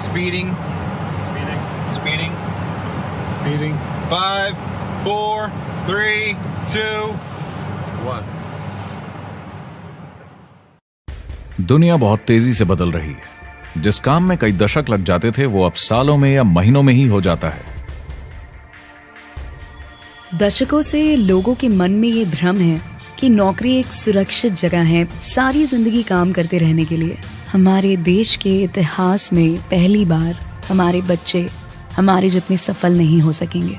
Speeding. Speeding. Speeding. 5, 4, 3, 2, 1. दुनिया बहुत तेजी से बदल रही है। जिस काम में कई दशक लग जाते थे वो अब सालों में या महीनों में ही हो जाता है। दशकों से लोगों के मन में ये भ्रम है कि नौकरी एक सुरक्षित जगह है सारी जिंदगी काम करते रहने के लिए। हमारे देश के इतिहास में पहली बार हमारे बच्चे हमारे जितने सफल नहीं हो सकेंगे।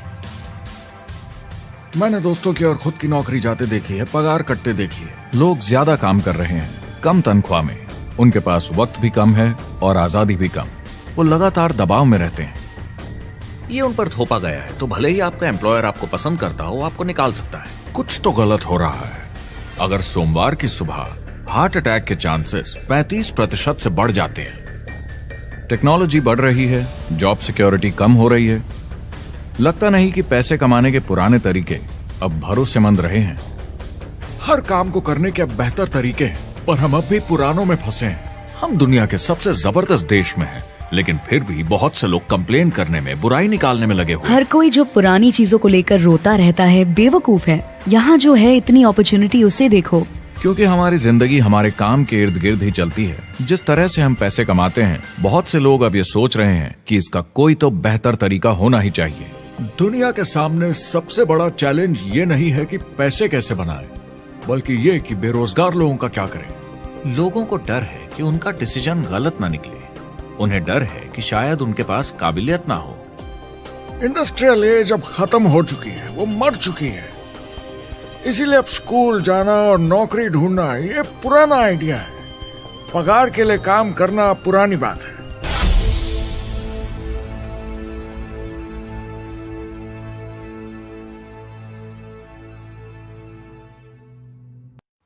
मैंने दोस्तों की और खुद की नौकरी जाते देखी है, पगार कटते देखी है। लोग ज्यादा काम कर रहे हैं कम तनख्वाह में, उनके पास वक्त भी कम है और आजादी भी कम। वो लगातार दबाव में रहते हैं। ये उन पर थोपा गया है तो भले ही आपका एम्प्लॉयर आपको पसंद करता हो, आपको निकाल सकता है। कुछ तो गलत हो रहा है। अगर सोमवार की सुबह हार्ट अटैक के चांसेस 35% से बढ़ जाते हैं। टेक्नोलॉजी बढ़ रही है, जॉब सिक्योरिटी कम हो रही है। लगता नहीं कि पैसे कमाने के पुराने तरीके अब भरोसेमंद रहे हैं। हर काम को करने के अब बेहतर तरीके हैं, पर हम अब भी पुरानों में फंसे हैं। हम दुनिया के सबसे जबरदस्त देश में हैं, लेकिन फिर भी बहुत से लोग कंप्लेन करने में, बुराई निकालने में लगे हुए। हर कोई जो पुरानी चीजों को लेकर रोता रहता है बेवकूफ है। यहाँ जो है इतनी अपॉर्चुनिटी, उसे देखो। क्योंकि हमारी जिंदगी हमारे काम के इर्द गिर्द ही चलती है। जिस तरह से हम पैसे कमाते हैं, बहुत से लोग अब ये सोच रहे हैं कि इसका कोई तो बेहतर तरीका होना ही चाहिए। दुनिया के सामने सबसे बड़ा चैलेंज ये नहीं है कि पैसे कैसे बनाएं, बल्कि ये कि बेरोजगार लोगों का क्या करें। लोगों को डर है कि उनका डिसीजन गलत ना निकले। उन्हें डर है कि शायद उनके पास काबिलियत ना हो। इंडस्ट्रियल एज अब खत्म हो चुकी है, वो मर चुकी है। इसीलिए अब स्कूल जाना और नौकरी ढूंढना ये पुराना आइडिया है। पगार के लिए काम करना पुरानी बात है।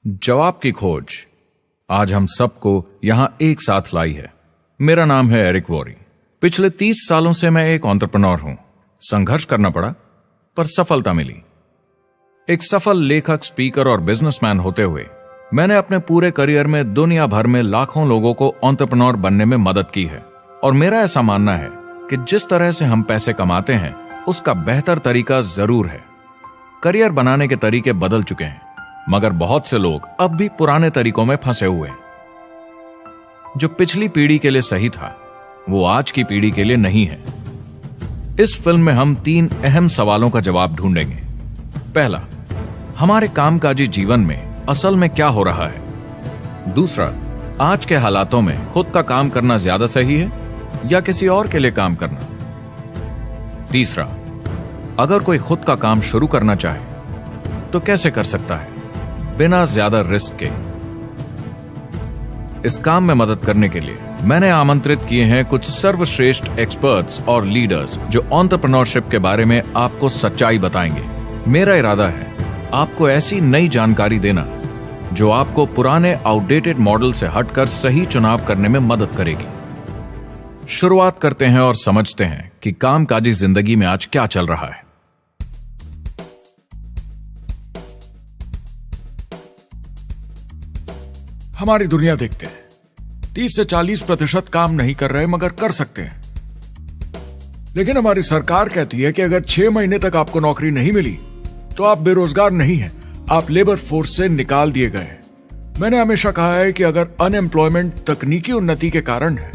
जवाब की खोज आज हम सबको यहां एक साथ लाई है। मेरा नाम है एरिक वॉरी। पिछले 30 सालों से मैं एक एंटरप्रेन्योर हूं। संघर्ष करना पड़ा, पर सफलता मिली। एक सफल लेखक, स्पीकर और बिजनेसमैन होते हुए मैंने अपने पूरे करियर में दुनिया भर में लाखों लोगों को एंटरप्रेन्योर बनने में मदद की है। और मेरा ऐसा मानना है कि जिस तरह से हम पैसे कमाते हैं, उसका बेहतर तरीका जरूर है। करियर बनाने के तरीके बदल चुके हैं, मगर बहुत से लोग अब भी पुराने तरीकों में फंसे हुए हैं। जो पिछली पीढ़ी के लिए सही था, वो आज की पीढ़ी के लिए नहीं है। इस फिल्म में हम 3 अहम सवालों का जवाब ढूंढेंगे। पहला, हमारे कामकाजी जीवन में असल में क्या हो रहा है। दूसरा, आज के हालातों में खुद का काम करना ज्यादा सही है या किसी और के लिए काम करना। तीसरा, अगर कोई खुद का काम शुरू करना चाहे तो कैसे कर सकता है बिना ज्यादा रिस्क के। इस काम में मदद करने के लिए मैंने आमंत्रित किए हैं कुछ सर्वश्रेष्ठ एक्सपर्ट्स और लीडर्स जो एंटरप्रेन्योरशिप के बारे में आपको सच्चाई बताएंगे। मेरा इरादा है आपको ऐसी नई जानकारी देना जो आपको पुराने आउटडेटेड मॉडल से हटकर सही चुनाव करने में मदद करेगी। शुरुआत करते हैं और समझते हैं कि कामकाजी जिंदगी में आज क्या चल रहा है। हमारी दुनिया देखते हैं, 30 से 40% काम नहीं कर रहे मगर कर सकते हैं। लेकिन हमारी सरकार कहती है कि अगर 6 महीने तक आपको नौकरी नहीं मिली तो आप बेरोजगार नहीं हैं, आप लेबर फोर्स से निकाल दिए गए हैं। मैंने हमेशा कहा है कि अगर अनएम्प्लॉयमेंट तकनीकी उन्नति के कारण है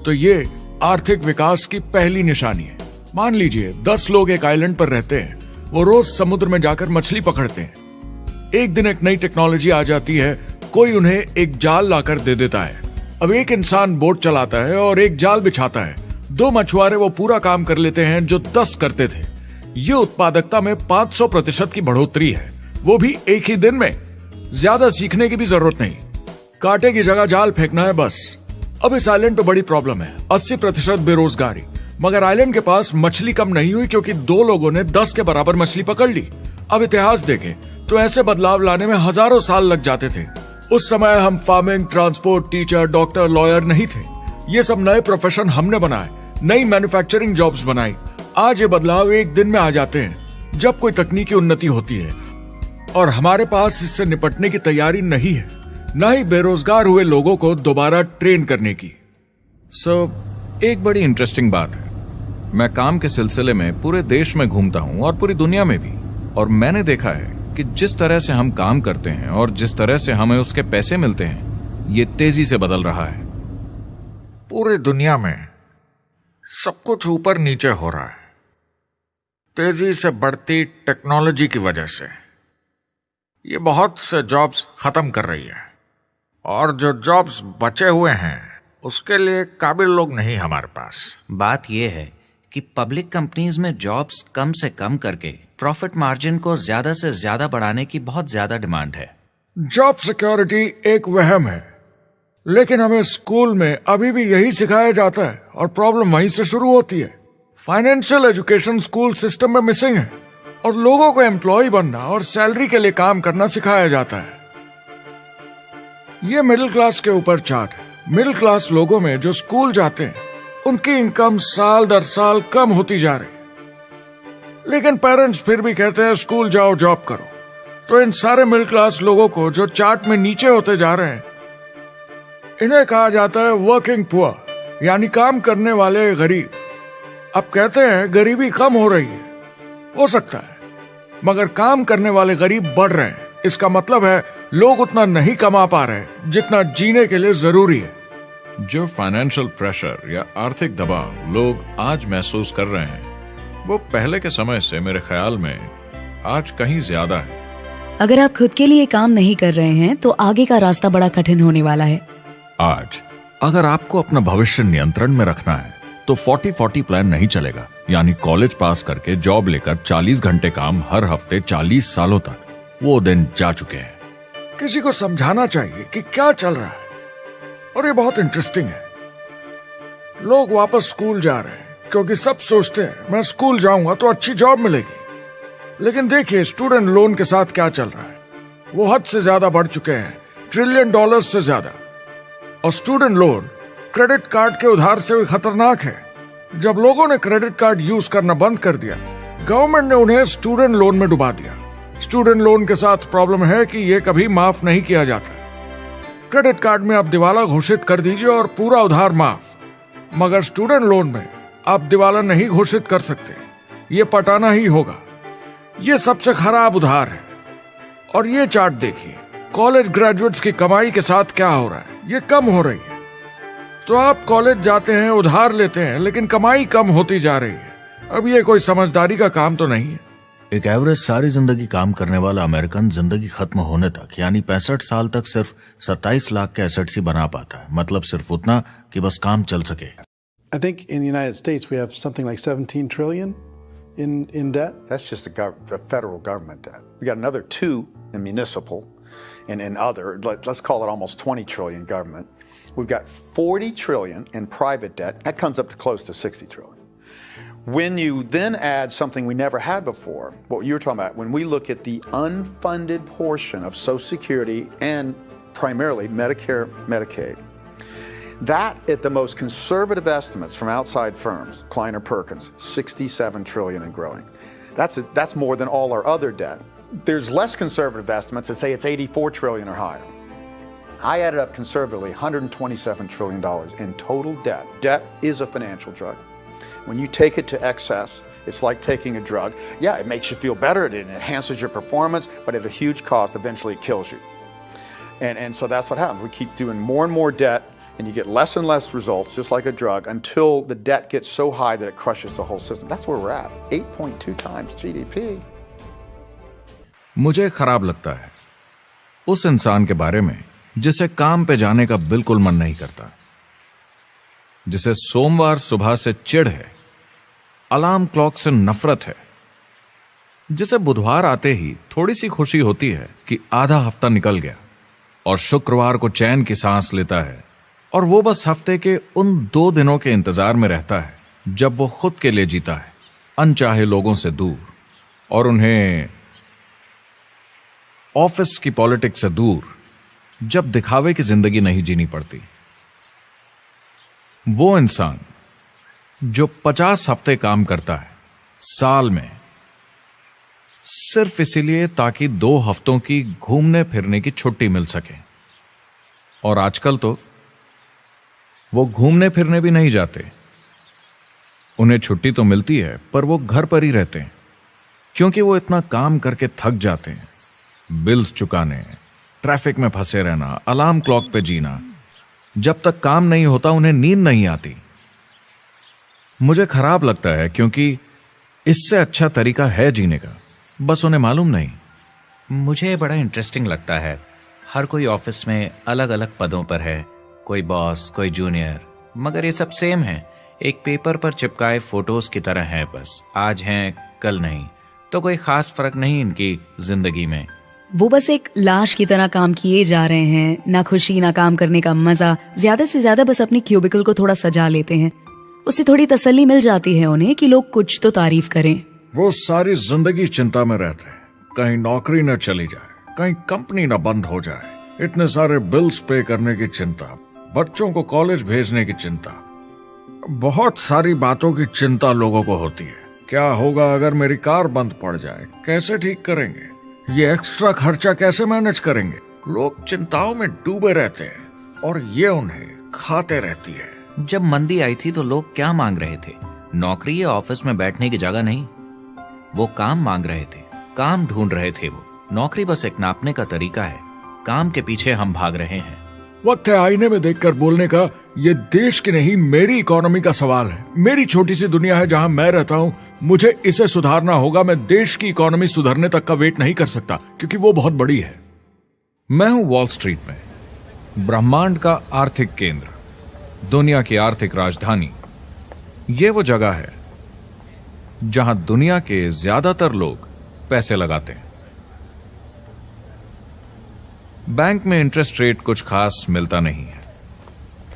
तो ये आर्थिक विकास की पहली निशानी है। मान लीजिए 10 लोग एक आइलैंड पर रहते हैं, वो रोज समुद्र में जाकर मछली पकड़ते हैं। एक दिन एक नई टेक्नोलॉजी आ जाती है, कोई उन्हें एक जाल लाकर दे देता है। अब एक इंसान बोट चलाता है और एक जाल बिछाता है। 2 मछुआरे वो पूरा काम कर लेते हैं जो 10 करते थे। ये उत्पादकता में 500% की बढ़ोतरी है, वो भी एक ही दिन में। ज्यादा सीखने की भी जरूरत नहीं, कांटे की जगह जाल फेंकना है बस। अब इस आइलैंड पे बड़ी प्रॉब्लम है, 80% बेरोजगारी। मगर आइलैंड के पास मछली कम नहीं हुई क्योंकि 2 लोगों ने 10 के बराबर मछली पकड़ ली। अब इतिहास देखें तो ऐसे बदलाव लाने में हजारों साल लग जाते थे। उस समय हम farming, transport, teacher, doctor, lawyer नहीं थे। ये सब नए प्रोफेशन हमने बनाए, नई मैन्युफैक्चरिंग जॉब्स बनाई। आज ये बदलाव एक दिन में आ जाते हैं जब कोई तकनीकी उन्नति होती है, और हमारे पास इससे निपटने की तैयारी नहीं है, न ही बेरोजगार हुए लोगों को दोबारा ट्रेन करने की। एक बड़ी इंटरेस्टिंग बात है, मैं काम के सिलसिले में पूरे देश में घूमता हूं और पूरी दुनिया में भी, और मैंने देखा है कि जिस तरह से हम काम करते हैं और जिस तरह से हमें उसके पैसे मिलते हैं, ये तेजी से बदल रहा है। पूरी दुनिया में सब कुछ ऊपर नीचे हो रहा है, तेजी से बढ़ती टेक्नोलॉजी की वजह से। ये बहुत से जॉब्स खत्म कर रही है, और जो जॉब्स बचे हुए हैं उसके लिए काबिल लोग नहीं हमारे पास। बात यह है कि पब्लिक कंपनीज में जॉब्स कम से कम करके प्रॉफिट मार्जिन को ज्यादा से ज्यादा बढ़ाने की बहुत ज्यादा डिमांड है। जॉब सिक्योरिटी एक वहम है, लेकिन हमें स्कूल में अभी भी यही सिखाया जाता है और प्रॉब्लम वहीं से शुरू होती है। फाइनेंशियल एजुकेशन स्कूल सिस्टम में मिसिंग है, और लोगों को एम्प्लॉय बनना और सैलरी के लिए काम करना सिखाया जाता है। ये मिडिल क्लास के ऊपर चार्ट है। मिडिल क्लास लोगों में जो स्कूल जाते हैं उनकी इनकम साल दर साल कम होती जा रही, लेकिन पेरेंट्स फिर भी कहते हैं स्कूल जाओ, जॉब करो। तो इन सारे मिडिल क्लास लोगों को जो चार्ट में नीचे होते जा रहे हैं, इन्हें कहा जाता है वर्किंग पुअर, यानी काम करने वाले गरीब। अब कहते हैं गरीबी कम हो रही है, हो सकता है, मगर काम करने वाले गरीब बढ़ रहे हैं। इसका मतलब है लोग उतना नहीं कमा पा रहे जितना जीने के लिए जरूरी है। जो फाइनेंशियल प्रेशर या आर्थिक दबाव लोग आज महसूस कर रहे हैं, वो पहले के समय से मेरे ख्याल में आज कहीं ज्यादा है। अगर आप खुद के लिए काम नहीं कर रहे हैं तो आगे का रास्ता बड़ा कठिन होने वाला है। आज अगर आपको अपना भविष्य नियंत्रण में रखना है तो 40-40 प्लान नहीं चलेगा, यानी कॉलेज पास करके जॉब लेकर 40 घंटे काम हर हफ्ते 40 सालों तक, वो दिन जा चुके हैं। किसी को समझाना चाहिए कि क्या चल रहा है, और ये बहुत इंटरेस्टिंग है। लोग वापस स्कूल जा रहे हैं क्योंकि सब सोचते हैं मैं स्कूल जाऊंगा तो अच्छी जॉब मिलेगी। लेकिन देखिए स्टूडेंट लोन के साथ क्या चल रहा है। वो हद से ज्यादा बढ़ चुके हैं, $1 ट्रिलियन से ज्यादा। और स्टूडेंट लोन क्रेडिट कार्ड के उधार से भी खतरनाक है। जब लोगों ने क्रेडिट कार्ड यूज करना बंद कर दिया, गवर्नमेंट ने उन्हें स्टूडेंट लोन में डुबा दिया। स्टूडेंट लोन के साथ प्रॉब्लम है कि ये कभी माफ नहीं किया जाता। क्रेडिट कार्ड में आप दिवाला घोषित कर दीजिए और पूरा उधार माफ, मगर स्टूडेंट लोन में आप दिवाला नहीं घोषित कर सकते, ये पटाना ही होगा। ये सबसे खराब उधार है। और ये चार्ट देखिए, कॉलेज ग्रेजुएट्स की कमाई के साथ क्या हो रहा है, ये कम हो रही है। तो आप कॉलेज जाते हैं, उधार लेते हैं, लेकिन कमाई कम होती जा रही है। अब ये कोई समझदारी का काम तो नहीं है। एक एवरेज सारी जिंदगी काम करने वाला अमेरिकन जिंदगी खत्म होने तक यानी 65 साल तक सिर्फ 27 लाख के एसेट्स ही बना पाता है। मतलब सिर्फ उतना कि बस काम चल सके। I think in the United States we have something like 17 trillion in debt. That's just the federal government debt. We got another 2 in municipal and in other, let's call it almost 20 trillion government. We've got 40 trillion in private debt. That comes up to close to 60 trillion. When you then add something we never had before, what you were talking about, when we look at the unfunded portion of Social Security and primarily Medicare, Medicaid, that at the most conservative estimates from outside firms, Kleiner Perkins, 67 trillion and growing. That's more than all our other debt. There's less conservative estimates that say it's 84 trillion or higher. I added up conservatively $127 trillion in total debt. Debt is a financial drug. When you take it to excess, it's like taking a drug. Yeah, it makes you feel better, it enhances your performance, but at a huge cost, eventually it kills you. And so that's what happens. We keep doing more and more debt, and you get less and less results, just like a drug, until the debt gets so high that it crushes the whole system. That's where we're at, 8.2 times GDP. मुझे खराब लगता है उस इंसान के बारे में जिसे काम पे जाने का बिल्कुल मन नहीं करता, जिसे सोमवार सुबह से चिढ़ है, अलार्म क्लॉक से नफरत है, जिसे बुधवार आते ही थोड़ी सी खुशी होती है कि आधा हफ्ता निकल गया और शुक्रवार को चैन की सांस लेता है, और वो बस हफ्ते के उन 2 दिनों के इंतजार में रहता है जब वो खुद के लिए जीता है, अनचाहे लोगों से दूर, और उन्हें ऑफिस की पॉलिटिक्स से दूर, जब दिखावे की जिंदगी नहीं जीनी पड़ती। वो इंसान जो 50 हफ्ते काम करता है साल में, सिर्फ इसीलिए ताकि 2 हफ्तों की घूमने फिरने की छुट्टी मिल सके। और आजकल तो वो घूमने फिरने भी नहीं जाते, उन्हें छुट्टी तो मिलती है पर वो घर पर ही रहते हैं, क्योंकि वो इतना काम करके थक जाते हैं। बिल्स चुकाने, ट्रैफिक में फंसे रहना, अलार्म क्लॉक पे जीना। जब तक काम नहीं होता उन्हें नींद नहीं आती। मुझे खराब लगता है, क्योंकि इससे अच्छा तरीका है जीने का, बस उन्हें मालूम नहीं। मुझे बड़ा इंटरेस्टिंग लगता है। हर कोई ऑफिस में अलग अलग पदों पर है, कोई बॉस, कोई जूनियर, मगर ये सब सेम है। एक पेपर पर चिपकाए फोटोज की तरह है, बस आज हैं कल नहीं। तो कोई खास फर्क नहीं इनकी जिंदगी में। वो बस एक लाश की तरह काम किए जा रहे हैं, ना खुशी ना काम करने का मजा। ज्यादा से ज्यादा बस अपनी क्यूबिकल को थोड़ा सजा लेते हैं, उससे थोड़ी तसल्ली मिल जाती है उन्हें कि लोग कुछ तो तारीफ करें। वो सारी जिंदगी चिंता में रहते हैं, कहीं नौकरी न चली जाए, कहीं कंपनी न बंद हो जाए। इतने सारे बिल्स पे करने की चिंता, बच्चों को कॉलेज भेजने की चिंता, बहुत सारी बातों की चिंता लोगों को होती है। क्या होगा अगर मेरी कार बंद पड़ जाए, कैसे ठीक करेंगे, ये एक्स्ट्रा खर्चा कैसे मैनेज करेंगे। लोग चिंताओं में डूबे रहते हैं और ये उन्हें खाते रहती है। जब मंदी आई थी तो लोग क्या मांग रहे थे? नौकरी या ऑफिस में बैठने की जगह नहीं, वो काम मांग रहे थे, काम ढूंढ रहे थे। वो नौकरी बस एक नापने का तरीका है, काम के पीछे हम भाग रहे हैं। वक्त है आईने में देखकर बोलने का, ये देश की नहीं मेरी इकोनॉमी का सवाल है। मेरी छोटी सी दुनिया है जहां मैं रहता हूं, मुझे इसे सुधारना होगा। मैं देश की इकोनॉमी सुधरने तक का वेट नहीं कर सकता, क्योंकि वो बहुत बड़ी है। मैं हूं वॉल स्ट्रीट में, ब्रह्मांड का आर्थिक केंद्र, दुनिया की आर्थिक राजधानी। ये वो जगह है जहां दुनिया के ज्यादातर लोग पैसे लगाते हैं। बैंक में इंटरेस्ट रेट कुछ खास मिलता नहीं है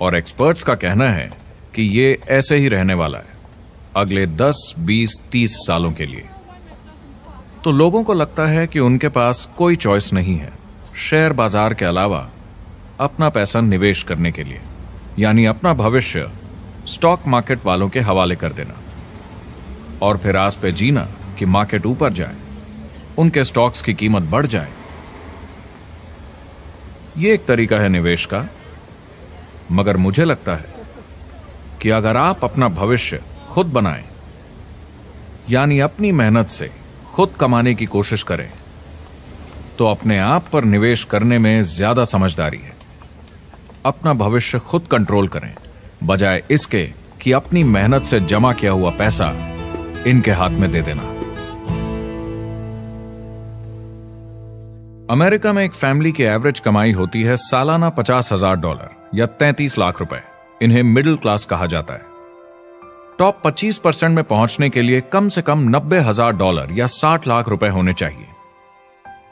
और एक्सपर्ट्स का कहना है कि ये ऐसे ही रहने वाला है अगले 10, 20, 30 सालों के लिए। तो लोगों को लगता है कि उनके पास कोई चॉइस नहीं है शेयर बाजार के अलावा अपना पैसा निवेश करने के लिए, यानी अपना भविष्य स्टॉक मार्केट वालों के हवाले कर देना और फिर आस पे जीना कि मार्केट ऊपर जाए, उनके स्टॉक्स की कीमत बढ़ जाए। यह एक तरीका है निवेश का, मगर मुझे लगता है कि अगर आप अपना भविष्य खुद बनाएं, यानी अपनी मेहनत से खुद कमाने की कोशिश करें, तो अपने आप पर निवेश करने में ज्यादा समझदारी है। अपना भविष्य खुद कंट्रोल करें, बजाय इसके कि अपनी मेहनत से जमा किया हुआ पैसा इनके हाथ में दे देना। अमेरिका में एक फैमिली की एवरेज कमाई होती है सालाना $50,000 या 33 लाख रुपए। इन्हें मिडिल क्लास कहा जाता है। टॉप 25% में पहुंचने के लिए कम से कम $90,000 या 60 लाख रुपए होने चाहिए।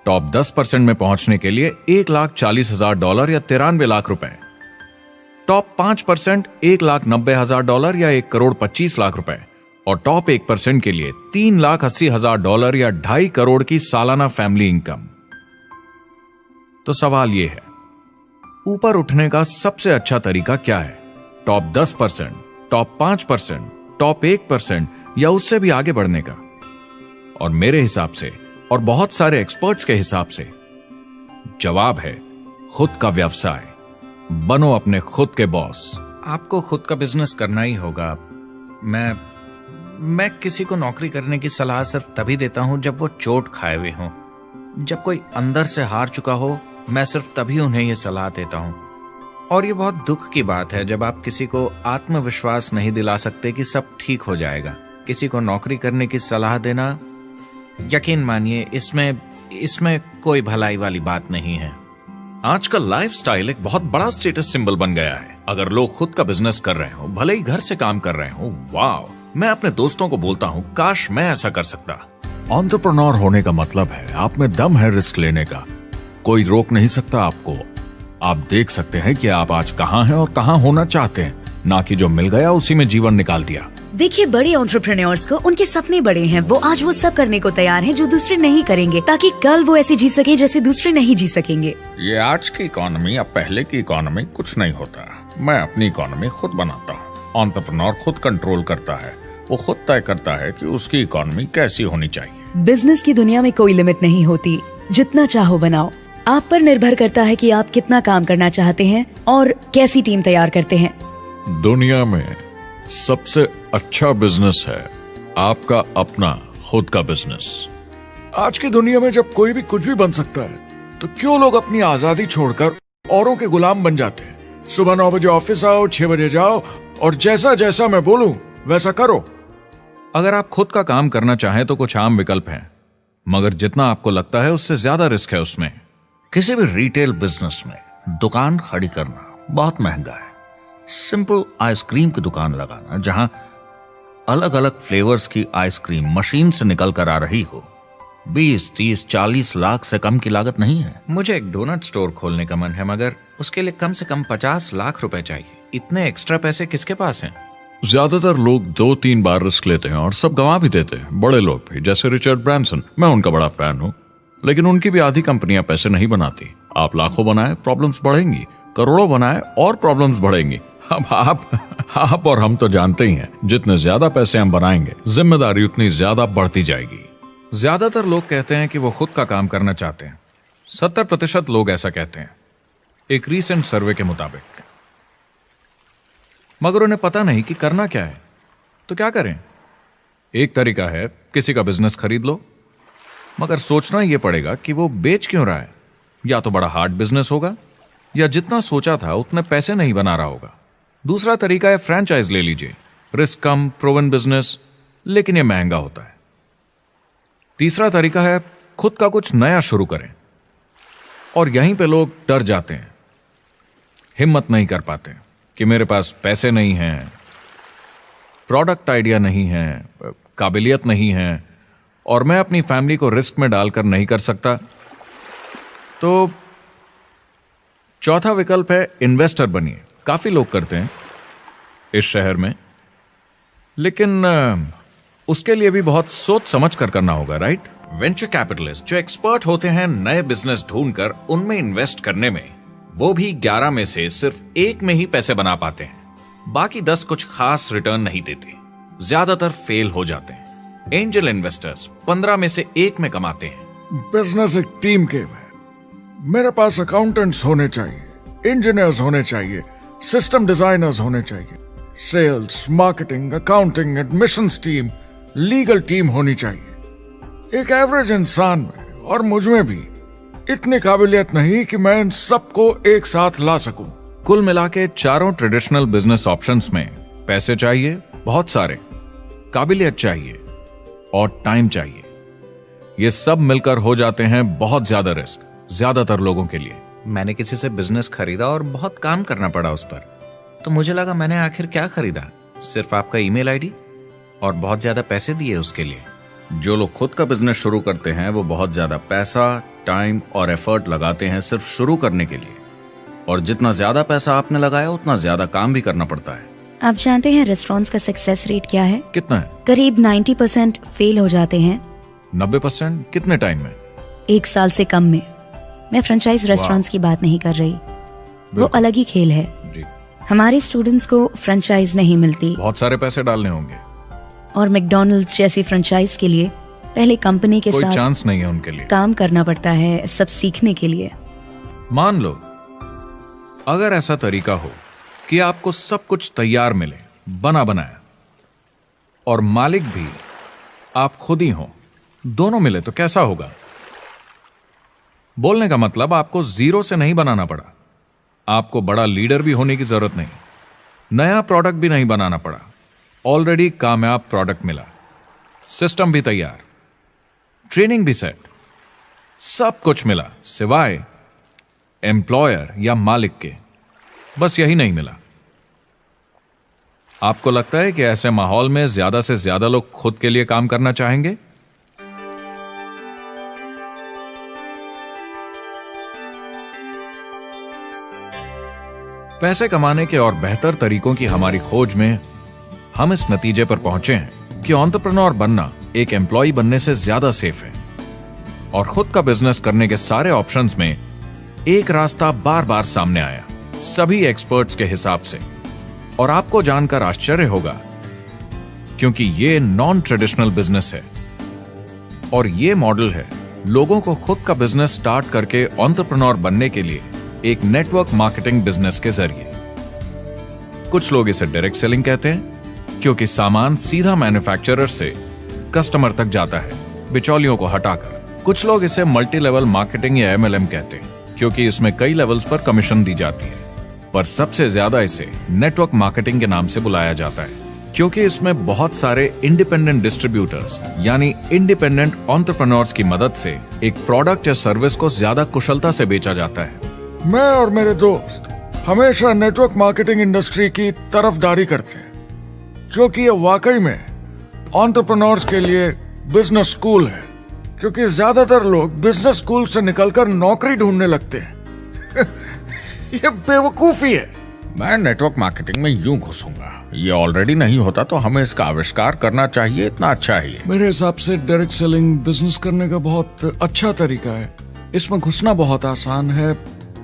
टॉप 10% में पहुंचने के लिए $1,40,000 या 93 लाख रुपए। टॉप 5% $1,90,000 या 1,25 लाख रुपए और टॉप 1% के लिए $3,80,000 या 2.5 करोड़ की सालाना फैमिली इनकम। तो सवाल यह है, ऊपर उठने का सबसे अच्छा तरीका क्या है? टॉप 10%, टॉप 5%, टॉप 1% या उससे भी आगे बढ़ने का? और मेरे हिसाब से और बहुत सारे एक्सपर्ट्स के हिसाब से जवाब है खुद का व्यवसाय। बनो अपने खुद के बॉस। आपको खुद का बिजनेस करना ही होगा। मैं किसी को नौकरी करने की सलाह सिर्फ तभी देता हूं जब वो चोट खाए हुए हों। जब कोई अंदर से हार चुका हो, मैं सिर्फ तभी उन्हें यह सलाह देता हूं। और ये बहुत दुख की बात है जब आप किसी को आत्मविश्वास नहीं दिला सकते कि सब ठीक हो जाएगा। किसी को नौकरी करने की सलाह देना, यकीन मानिए, इसमें कोई भलाई वाली बात नहीं है। आजकल लाइफस्टाइल एक बहुत बड़ा स्टेटस सिंबल बन गया है। अगर लोग खुद का बिजनेस कर रहे हो, भले ही घर से काम कर रहे हो, वाह! मैं अपने दोस्तों को बोलता हूँ, काश मैं ऐसा कर सकता। एंटरप्रेन्योर होने का मतलब है आप में दम है रिस्क लेने का। कोई रोक नहीं सकता आपको। आप देख सकते हैं कि आप आज कहाँ हैं और कहाँ होना चाहते हैं, ना कि जो मिल गया उसी में जीवन निकाल दिया। देखिए, बड़े एंटरप्रेन्योर्स को उनके सपने बड़े हैं। वो आज वो सब करने को तैयार हैं जो दूसरे नहीं करेंगे, ताकि कल वो ऐसे जी सके जैसे दूसरे नहीं जी सकेंगे। ये आज की इकोनॉमी या पहले की इकोनॉमी कुछ नहीं होता। मैं अपनी इकोनॉमी खुद बनाता हूँ। एंटरप्रेन्योर खुद कंट्रोल करता है, वो खुद तय करता है कि उसकी इकोनॉमी कैसी होनी चाहिए। बिजनेस की दुनिया में कोई लिमिट नहीं होती, जितना चाहो बनाओ। आप पर निर्भर करता है कि आप कितना काम करना चाहते हैं और कैसी टीम तैयार करते हैं। दुनिया में सबसे अच्छा बिजनेस है आपका अपना खुद का बिजनेस। आज की दुनिया में जब कोई भी कुछ भी बन सकता है तो क्यों लोग अपनी आजादी छोड़कर औरों के गुलाम बन जाते हैं। सुबह 9 बजे ऑफिस आओ, 6 बजे जाओ और जैसा जैसा मैं बोलूं वैसा करो। अगर आप खुद का काम करना चाहें तो कुछ आम विकल्प हैं, मगर जितना आपको लगता है उससे ज्यादा रिस्क है उसमें। किसी भी रिटेल बिजनेस में दुकान खड़ी करना बहुत महंगा है। सिंपल आइसक्रीम की दुकान लगाना जहां अलग अलग फ्लेवर्स की आइसक्रीम मशीन से निकल कर आ रही हो, 20, 30, 40 लाख से कम की लागत नहीं है। मुझे एक डोनट स्टोर खोलने का मन है, मगर उसके लिए कम से कम 50 लाख रुपए चाहिए। इतने एक्स्ट्रा पैसे किसके पास हैं? ज्यादातर लोग 2-3 बार रिस्क लेते हैं और सब गंवा भी देते हैं। बड़े लोग भी, जैसे रिचर्ड ब्रांसन, मैं उनका बड़ा फैन हूं, लेकिन उनकी भी आधी कंपनियां पैसे नहीं बनाती। आप लाखों बनाए, प्रॉब्लम्स बढ़ेंगी, करोड़ों बनाए और प्रॉब्लम्स बढ़ेंगी। अब आप और हम तो जानते ही हैं, जितने ज्यादा पैसे हम बनाएंगे जिम्मेदारी उतनी ज्यादा बढ़ती जाएगी। ज्यादातर लोग कहते हैं कि वो खुद का काम करना चाहते हैं। 70% लोग ऐसा कहते हैं, एक रीसेंट सर्वे के मुताबिक। मगर उन्हें पता नहीं कि करना क्या है। तो क्या करें? एक तरीका है किसी का बिजनेस खरीद लो, मगर सोचना यह पड़ेगा कि वो बेच क्यों रहा है। या तो बड़ा हार्ड बिजनेस होगा या जितना सोचा था उतने पैसे नहीं बना रहा होगा। दूसरा तरीका है फ्रेंचाइज ले लीजिए, रिस्क कम, प्रूवन बिजनेस, लेकिन यह महंगा होता है। तीसरा तरीका है खुद का कुछ नया शुरू करें, और यहीं पे लोग डर जाते हैं, हिम्मत नहीं कर पाते कि मेरे पास पैसे नहीं हैं, प्रोडक्ट आइडिया नहीं है, काबिलियत नहीं है और मैं अपनी फैमिली को रिस्क में डालकर नहीं कर सकता। तो चौथा विकल्प है इन्वेस्टर बनिए। काफी लोग करते हैं इस शहर में, लेकिन उसके लिए भी बहुत सोच समझ कर करना होगा, राइट? वेंचर कैपिटलिस्ट जो एक्सपर्ट होते हैं नए बिजनेस ढूंढकर उनमें इन्वेस्ट करने में, वो भी 11 में से सिर्फ 1 में ही पैसे बना पाते हैं। बाकी 10 कुछ खास रिटर्न नहीं देते, ज्यादातर फेल हो जाते हैं। एंजल इन्वेस्टर्स 15 में से 1 में कमाते हैं। बिजनेस एक टीम गेम है। मेरे पास अकाउंटेंट्स होने चाहिए, इंजीनियर्स होने चाहिए, सिस्टम डिजाइनर्स होने चाहिए, sales, marketing, accounting, admissions team, legal team होनी चाहिए। एक एवरेज इंसान में और मुझ में भी इतनी काबिलियत नहीं कि मैं इन सबको एक साथ ला सकूं। कुल मिला के चारों ट्रेडिशनल बिजनेस ऑप्शंस में पैसे चाहिए बहुत सारे, काबिलियत चाहिए और टाइम चाहिए। ये सब मिलकर हो जाते हैं बहुत ज्यादा रिस्क ज्यादातर लोगों के लिए। मैंने किसी से बिजनेस खरीदा और बहुत काम करना पड़ा उस पर, तो मुझे लगा मैंने आखिर क्या खरीदा, सिर्फ आपका ईमेल आईडी, और बहुत ज्यादा पैसे दिए उसके लिए। जो लोग खुद का बिजनेस शुरू करते हैं वो बहुत ज्यादा पैसा, टाइम और एफर्ट लगाते हैं सिर्फ शुरू करने के लिए, और जितना ज्यादा पैसा आपने लगाया उतना ज्यादा काम भी करना पड़ता है। आप जानते हैं रेस्टोरेंट्स का सक्सेस रेट क्या है? कितना है? करीब 90% फेल हो जाते हैं। 90%? कितने टाइम में? 1 साल से कम में। मैं फ्रेंचाइज रेस्टोरेंट्स की बात नहीं कर रही, वो अलग ही खेल है। जी। हमारे स्टूडेंट्स को फ्रेंचाइज नहीं मिलती, बहुत सारे पैसे डालने होंगे, और मैकडॉनल्ड्स जैसी फ्रेंचाइज के लिए पहले कंपनी के कोई साथ चांस नहीं है उनके लिए। काम करना पड़ता है सब सीखने के लिए। मान लो अगर ऐसा तरीका हो कि आपको सब कुछ तैयार मिले, बना बनाया, और मालिक भी आप खुद ही हो, दोनों मिले, तो कैसा होगा? बोलने का मतलब आपको जीरो से नहीं बनाना पड़ा, आपको बड़ा लीडर भी होने की जरूरत नहीं, नया प्रोडक्ट भी नहीं बनाना पड़ा, ऑलरेडी कामयाब प्रोडक्ट मिला, सिस्टम भी तैयार, ट्रेनिंग भी सेट, सब कुछ मिला सिवाय एम्प्लॉयर या मालिक के। बस यही नहीं मिला। आपको लगता है कि ऐसे माहौल में ज्यादा से ज्यादा लोग खुद के लिए काम करना चाहेंगे? पैसे कमाने के और बेहतर तरीकों की हमारी खोज में हम इस नतीजे पर पहुंचे हैं कि एंटरप्रेन्योर बनना एक एम्प्लॉय बनने से ज्यादा सेफ है, और खुद का बिजनेस करने के सारे ऑप्शंस में एक रास्ता बार बार सामने आया सभी एक्सपर्ट्स के हिसाब से। और आपको जानकर आश्चर्य होगा, क्योंकि ये नॉन ट्रेडिशनल बिजनेस है, और ये मॉडल है लोगों को खुद का बिजनेस स्टार्ट करके एंटरप्रेन्योर बनने के लिए एक नेटवर्क मार्केटिंग बिजनेस के जरिए। कुछ लोग इसे डायरेक्ट सेलिंग कहते हैं, क्योंकि सामान सीधा मैन्युफैक्चरर से कस्टमर तक जाता है, बिचौलियों को हटाकर। कुछ लोग इसे मल्टी लेवल मार्केटिंग या MLM कहते हैं, क्योंकि इसमें कई लेवल्स पर कमीशन दी जाती है। पर सबसे ज्यादा इसे नेटवर्क मार्केटिंग के नाम से बुलाया जाता है, क्योंकि इसमें बहुत सारे इंडिपेंडेंट डिस्ट्रीब्यूटर्स यानी इंडिपेंडेंट एंटरप्रेन्योर्स की मदद से एक प्रोडक्ट या सर्विस को ज्यादा कुशलता से बेचा जाता है। मैं और मेरे दोस्त हमेशा नेटवर्क मार्केटिंग इंडस्ट्री की तरफदारी करते हैं, क्योंकि ये वाकई में एंटरप्रेन्योर्स के लिए बिजनेस स्कूल है। क्योंकि ज्यादातर लोग बिजनेस स्कूल से निकलकर नौकरी ढूंढने लगते हैं। ये बेवकूफी है। मैं नेटवर्क मार्केटिंग में यूं घुसूंगा, ये ऑलरेडी नहीं होता तो हमें इसका आविष्कार करना चाहिए, इतना अच्छा ही है। मेरे हिसाब से डायरेक्ट सेलिंग बिजनेस करने का बहुत अच्छा तरीका है। इसमें घुसना बहुत आसान है।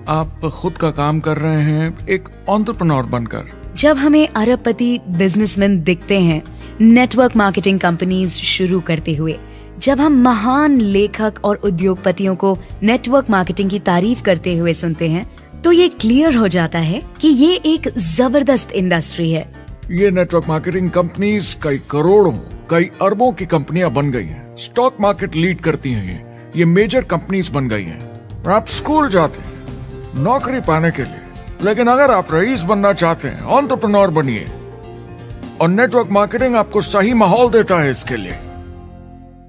आप खुद का काम कर रहे हैं एक एंटरप्रेन्योर बनकर। जब हमें अरबपति बिजनेसमैन दिखते हैं नेटवर्क मार्केटिंग कंपनीज शुरू करते हुए, जब हम महान लेखक और उद्योगपतियों को नेटवर्क मार्केटिंग की तारीफ करते हुए सुनते हैं, तो ये क्लियर हो जाता है कि ये एक जबरदस्त इंडस्ट्री है। ये नेटवर्क मार्केटिंग कंपनीज कई करोड़ों, कई अरबों की कंपनियां बन गई हैं। स्टॉक मार्केट लीड करती हैं। ये मेजर कंपनीज बन गई हैं। आप स्कूल जाते हैं नौकरी पाने के लिए, लेकिन अगर आप रईस बनना चाहते हैं, एंटरप्रेन्योर बनिए, और नेटवर्क मार्केटिंग आपको सही माहौल देता है इसके लिए।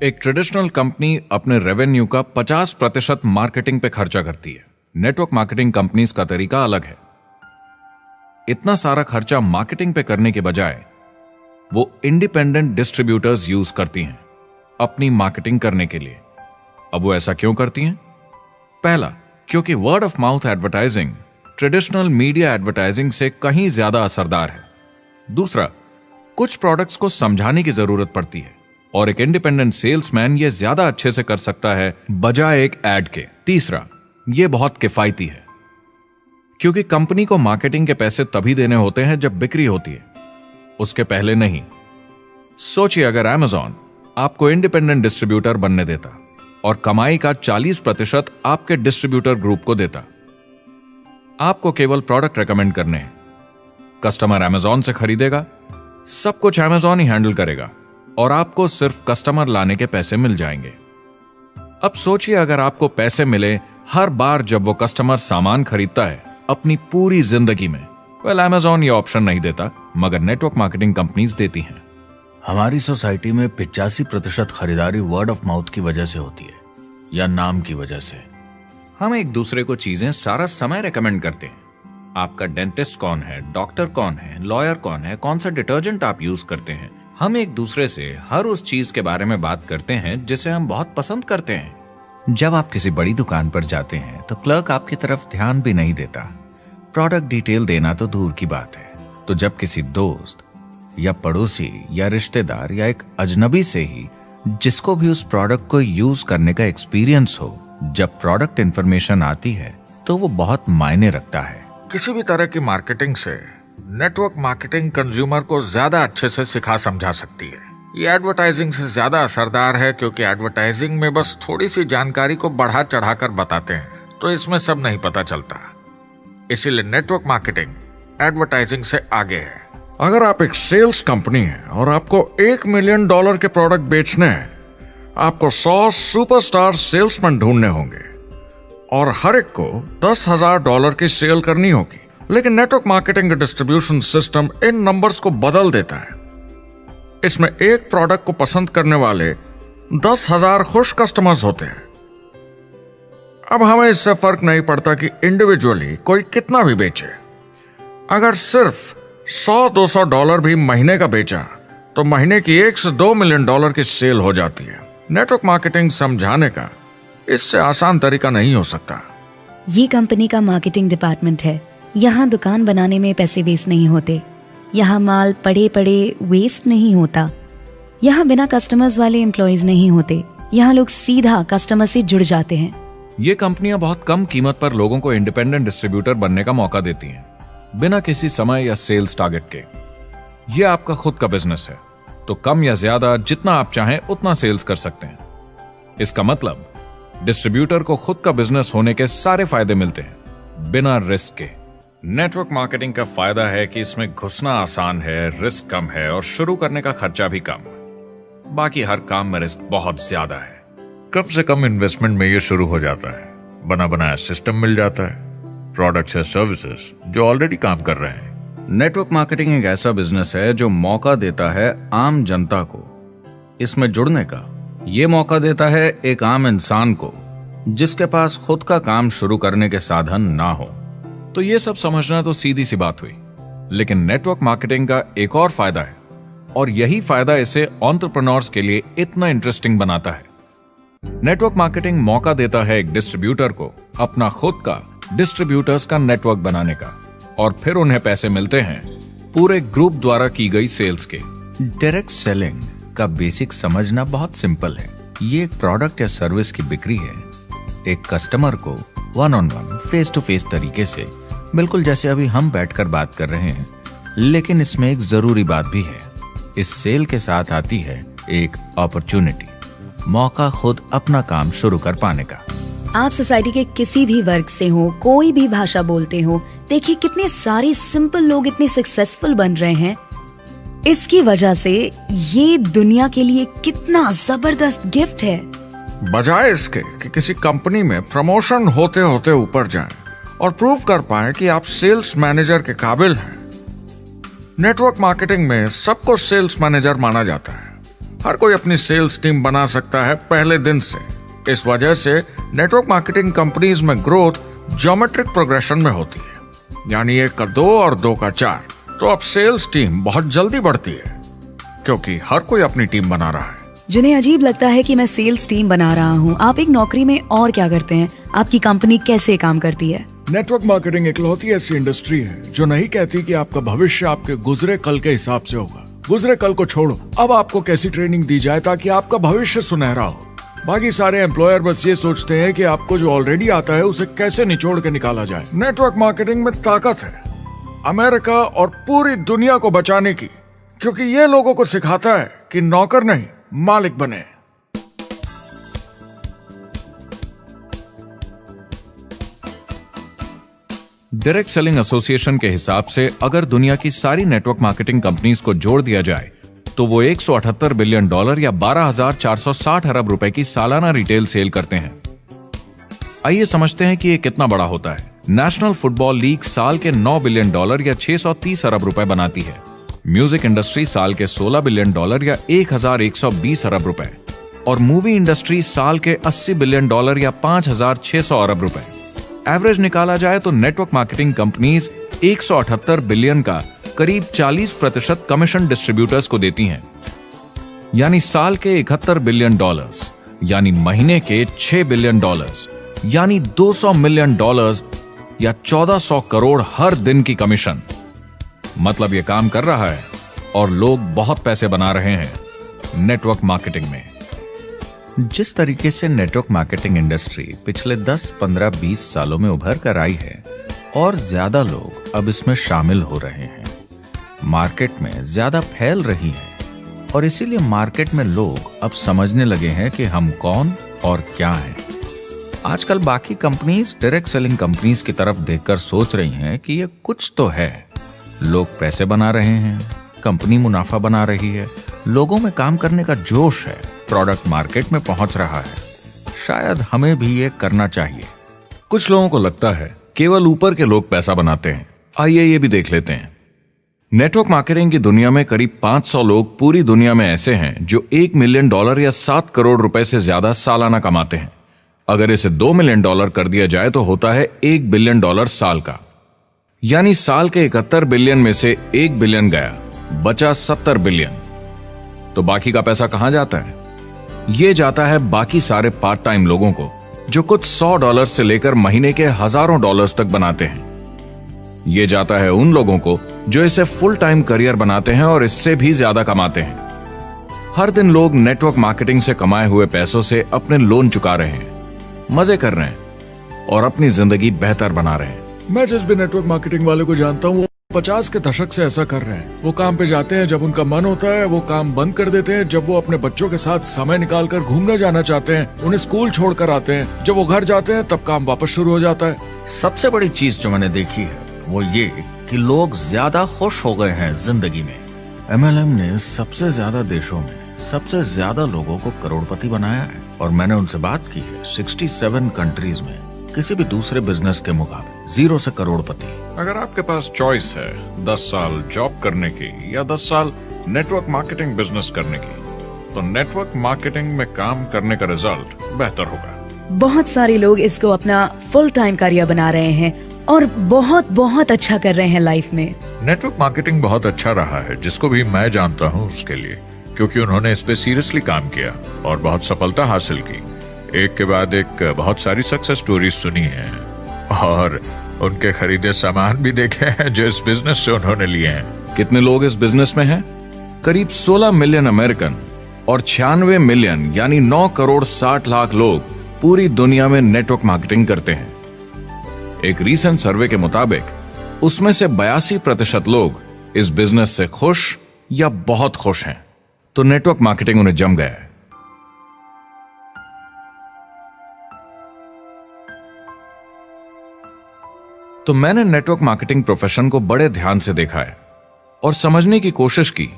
एक ट्रेडिशनल कंपनी अपने रेवेन्यू का 50% मार्केटिंग पे खर्चा करती है। नेटवर्क मार्केटिंग कंपनीज का तरीका अलग है। इतना सारा खर्चा मार्केटिंग पे करने के बजाय वो इंडिपेंडेंट डिस्ट्रीब्यूटर्स यूज करती हैं अपनी मार्केटिंग करने के लिए। अब वो ऐसा क्यों करती हैं? पहला, क्योंकि word of mouth advertising traditional media advertising से कहीं ज्यादा असरदार है। दूसरा, कुछ प्रोडक्ट्स को समझाने की जरूरत पड़ती है और एक इंडिपेंडेंट सेल्समैन ये ज्यादा अच्छे से कर सकता है बजाय एक एड के। तीसरा, ये बहुत किफायती है, क्योंकि कंपनी को मार्केटिंग के पैसे तभी देने होते हैं जब बिक्री होती है, उसके पहले नहीं। सोचिए अगर Amazon आपको इंडिपेंडेंट डिस्ट्रीब्यूटर बनने देता और कमाई का 40% आपके डिस्ट्रीब्यूटर ग्रुप को देता। आपको केवल प्रोडक्ट रेकमेंड करने हैं, कस्टमर Amazon से खरीदेगा, सब कुछ Amazon ही हैंडल करेगा और आपको सिर्फ कस्टमर लाने के पैसे मिल जाएंगे। अब सोचिए अगर आपको पैसे मिले हर बार जब वो कस्टमर सामान खरीदता है अपनी पूरी जिंदगी में। वेल, Amazon ये ऑप्शन नहीं देता, मगर नेटवर्क मार्केटिंग कंपनीज देती हैं। हमारी सोसाइटी में 85% खरीदारी वर्ड ऑफ माउथ की वजह से होती है या नाम की वजह से। हम एक दूसरे को चीजें सारा समय रेकमेंड करते हैं। आपका डेंटिस्ट कौन है, डॉक्टर कौन है, लॉयर कौन है, कौन सा डिटर्जेंट आप यूज करते हैं। हम एक दूसरे से हर उस चीज के बारे में बात करते हैं जिसे हम बहुत पसंद करते हैं। जब आप किसी बड़ी दुकान पर जाते हैं तो क्लर्क आपकी तरफ ध्यान भी नहीं देता, प्रोडक्ट डिटेल देना तो दूर की बात है। तो जब किसी दोस्त या पड़ोसी या रिश्तेदार या एक अजनबी से ही जिसको भी उस प्रोडक्ट को यूज करने का एक्सपीरियंस हो, जब प्रोडक्ट इंफॉर्मेशन आती है तो वो बहुत मायने रखता है। किसी भी तरह की मार्केटिंग से नेटवर्क मार्केटिंग कंज्यूमर को ज्यादा अच्छे से सिखा समझा सकती है। ये एडवर्टाइजिंग से ज्यादा असरदार है, क्योंकि एडवर्टाइजिंग में बस थोड़ी सी जानकारी को बढ़ा चढ़ाकर बताते हैं, तो इसमें सब नहीं पता चलता। इसीलिए नेटवर्क मार्केटिंग एडवर्टाइजिंग से आगे है। अगर आप एक सेल्स कंपनी है और आपको $1 मिलियन के प्रोडक्ट बेचने हैं, आपको 100 सुपरस्टार सेल्समैन ढूंढने होंगे और हर एक को $10,000 की सेल करनी होगी। लेकिन नेटवर्क मार्केटिंग का डिस्ट्रीब्यूशन सिस्टम इन नंबर्स को बदल देता है। इसमें एक प्रोडक्ट को पसंद करने वाले 10,000 खुश कस्टमर्स होते हैं। अब हमें इससे फर्क नहीं पड़ता कि इंडिविजुअली कोई कितना भी बेचे। अगर सिर्फ $100-200 भी महीने का बेचा तो महीने की $1 से $2 मिलियन की सेल हो जाती है। नेटवर्क मार्केटिंग समझाने का इससे आसान तरीका नहीं हो सकता। ये कंपनी का मार्केटिंग डिपार्टमेंट है। यहाँ दुकान बनाने में पैसे वेस्ट नहीं होते, यहाँ माल पड़े पड़े वेस्ट नहीं होता, यहाँ बिना कस्टमर्स वाले एम्प्लॉयज नहीं होते, यहाँ लोग सीधा कस्टमर से जुड़ जाते हैं। ये कंपनियां बहुत कम कीमत पर लोगों को इंडिपेंडेंट डिस्ट्रीब्यूटर बनने का मौका देती हैं, बिना किसी समय या सेल्स टारगेट के। ये आपका खुद का बिजनेस है, तो कम या ज्यादा जितना आप चाहें उतना सेल्स कर सकते हैं। इसका मतलब डिस्ट्रीब्यूटर को खुद का बिजनेस होने के सारे फायदे मिलते हैं बिना रिस्क के। नेटवर्क मार्केटिंग का फायदा है कि इसमें घुसना आसान है, रिस्क कम है और शुरू करने का खर्चा भी कम। बाकी हर काम में रिस्क बहुत ज्यादा है। कम से कम इन्वेस्टमेंट में ये शुरू हो जाता है, बना बनाया सिस्टम मिल जाता है, प्रोडक्ट्स या सर्विसेज जो ऑलरेडी काम कर रहे हैं। नेटवर्क मार्केटिंग एक ऐसा बिजनेस है जो मौका देता है आम जनता को इसमें जुड़ने का। ये मौका देता है एक आम इंसान को जिसके पास खुद का काम शुरू करने के साधन ना हो। तो ये सब समझना तो सीधी सी बात हुई, लेकिन नेटवर्क मार्केटिंग का एक और फायदा है और यही फायदा इसे एंटरप्रेन्योर्स के लिए इतना इंटरेस्टिंग बनाता है। नेटवर्क मार्केटिंग मौका देता है एक डिस्ट्रीब्यूटर को अपना खुद का डिस्ट्रीब्यूटर्स का नेटवर्क बनाने का, और फिर उन्हें पैसे मिलते हैं पूरे ग्रुप द्वारा की गई सेल्स के। डायरेक्ट सेलिंग का बेसिक समझना बहुत सिंपल है। ये एक प्रोडक्ट या सर्विस की बिक्री है एक कस्टमर को one on one, face to face तरीके से, बिल्कुल जैसे अभी हम बैठकर बात कर रहे हैं। लेकिन इसमें एक जरूरी बात भी है, इस सेल के साथ आती है एक अपॉर्चुनिटी, मौका खुद अपना काम शुरू कर पाने का। आप सोसाइटी के किसी भी वर्ग से हो, कोई भी भाषा बोलते हो, देखिए कितने सारे सिंपल लोग इतने सक्सेसफुल बन रहे हैं। इसकी वजह से ये दुनिया के लिए कितना जबरदस्त गिफ्ट है। बजाय इसके कि किसी कंपनी में प्रमोशन होते होते ऊपर जाएं और प्रूव कर पाएं कि आप सेल्स मैनेजर के काबिल हैं, नेटवर्क मार्केटिंग में सबको सेल्स मैनेजर माना जाता है। हर कोई अपनी सेल्स टीम बना सकता है पहले दिन से। इस वजह से नेटवर्क मार्केटिंग कंपनीज में ग्रोथ ज्योमेट्रिक प्रोग्रेशन में होती है, यानी 1 का 2 और 2 का 4। तो अब सेल्स टीम बहुत जल्दी बढ़ती है क्योंकि हर कोई अपनी टीम बना रहा है। जिन्हें अजीब लगता है कि मैं सेल्स टीम बना रहा हूँ, आप एक नौकरी में और क्या करते हैं? आपकी कंपनी कैसे काम करती है? नेटवर्क मार्केटिंग इकलौती ऐसी इंडस्ट्री है जो नहीं कहती कि आपका भविष्य आपके गुजरे कल के हिसाब से होगा। गुजरे कल को छोड़ो, अब आपको कैसी ट्रेनिंग दी जाए ताकि आपका भविष्य सुनहरा हो। बाकी सारे एम्प्लॉयर बस ये सोचते हैं कि आपको जो ऑलरेडी आता है उसे कैसे निचोड़ के निकाला जाए। नेटवर्क मार्केटिंग में ताकत है अमेरिका और पूरी दुनिया को बचाने की, क्योंकि ये लोगों को सिखाता है कि नौकर नहीं मालिक बने। डायरेक्ट सेलिंग एसोसिएशन के हिसाब से अगर दुनिया की सारी नेटवर्क मार्केटिंग कंपनीज को जोड़ दिया जाए तो वो $178 बिलियन या 12,460 अरब रुपए की सालाना रिटेल सेल करते हैं। आइए समझते हैं कि ये कितना बड़ा होता है। नेशनल फुटबॉल लीग साल के $9 बिलियन या 630 अरब रुपए बनाती है। म्यूजिक इंडस्ट्री साल के $16 बिलियन या 1,120 अरब रुपए, और मूवी इंडस्ट्री साल के $80 बिलियन या 5,600 अरब रुपए। एवरेज निकाला जाए तो नेटवर्क मार्केटिंग कंपनीज 178 बिलियन का करीब 40% कमीशन डिस्ट्रीब्यूटर्स को देती हैं, यानी साल के $71 बिलियन, यानी महीने के $6 बिलियन, यानी $200 मिलियन या 1400 करोड़ हर दिन की कमीशन। मतलब ये काम कर रहा है और लोग बहुत पैसे बना रहे हैं नेटवर्क मार्केटिंग में। जिस तरीके से नेटवर्क मार्केटिंग इंडस्ट्री पिछले 10, 15, 20 सालों में उभर कर आई है और ज्यादा लोग अब इसमें शामिल हो रहे हैं, मार्केट में ज्यादा फैल रही है और इसीलिए मार्केट में लोग अब समझने लगे हैं कि हम कौन और क्या हैं। आजकल बाकी कंपनीज डायरेक्ट सेलिंग कंपनीज की तरफ देखकर सोच रही हैं कि ये कुछ तो है। लोग पैसे बना रहे हैं, कंपनी मुनाफा बना रही है, लोगों में काम करने का जोश है, प्रोडक्ट मार्केट में पहुंच रहा है, शायद हमें भी ये करना चाहिए। कुछ लोगों को लगता है केवल ऊपर के लोग पैसा बनाते हैं। आइए ये भी देख लेते हैं। नेटवर्क मार्केटिंग की दुनिया में करीब 500 लोग पूरी दुनिया में ऐसे हैं जो $1 मिलियन या 7 करोड़ रुपए से ज्यादा सालाना कमाते हैं। अगर इसे $2 मिलियन कर दिया जाए तो होता है $1 बिलियन साल का, यानी साल के 71 बिलियन में से 1 बिलियन गया, बचा 70 बिलियन। तो बाकी का पैसा कहां जाता है? ये जाता है बाकी सारे पार्ट टाइम लोगों को जो कुछ $100 से लेकर महीने के हजारों डॉलर्स तक बनाते हैं। ये जाता है उन लोगों को जो इसे फुल टाइम करियर बनाते हैं और इससे भी ज्यादा कमाते हैं। हर दिन लोग नेटवर्क मार्केटिंग से कमाए हुए पैसों से अपने लोन चुका रहे हैं, मजे कर रहे हैं और अपनी जिंदगी बेहतर बना रहे हैं। मैं जिस भी नेटवर्क मार्केटिंग वाले को जानता हूँ वो 50 के दशक से ऐसा कर रहे हैं। वो काम पे जाते हैं जब उनका मन होता है, वो काम बंद कर देते हैं जब वो अपने बच्चों के साथ समय निकालकर घूमने जाना चाहते हैं, उन्हें स्कूल छोड़कर आते हैं, जब वो घर जाते हैं तब काम वापस शुरू हो जाता है। सबसे बड़ी चीज जो मैंने देखी है वो ये कि लोग ज्यादा खुश हो गए हैं जिंदगी में। MLM ने सबसे ज्यादा देशों में सबसे ज्यादा लोगों को करोड़पति बनाया है और मैंने उनसे बात की है 67 कंट्रीज में किसी भी दूसरे बिजनेस के मुकाबले 0 से करोड़पति। अगर आपके पास चॉइस है 10 साल जॉब करने की या 10 साल नेटवर्क मार्केटिंग बिजनेस करने की, तो नेटवर्क मार्केटिंग में काम करने का रिजल्ट बेहतर होगा। बहुत सारे लोग इसको अपना फुल टाइम करियर बना रहे हैं और बहुत बहुत अच्छा कर रहे हैं लाइफ में। नेटवर्क मार्केटिंग बहुत अच्छा रहा है जिसको भी मैं जानता हूँ उसके लिए, क्योंकि उन्होंने इस पे सीरियसली काम किया और बहुत सफलता हासिल की। एक के बाद एक बहुत सारी सक्सेस स्टोरीज सुनी है और उनके खरीदे सामान भी देखे हैं जो इस बिजनेस से उन्होंने लिए हैं। कितने लोग इस बिजनेस में हैं? करीब 16 मिलियन अमेरिकन और 96 मिलियन यानी 9 करोड़ 60 लाख लोग पूरी दुनिया में नेटवर्क मार्केटिंग करते हैं। एक रीसेंट सर्वे के मुताबिक उसमें से 82% लोग इस बिजनेस से खुश या बहुत खुश हैं। तो नेटवर्क मार्केटिंग उन्हें जम गया है। तो मैंने नेटवर्क मार्केटिंग प्रोफेशन को बड़े ध्यान से देखा है और समझने की कोशिश की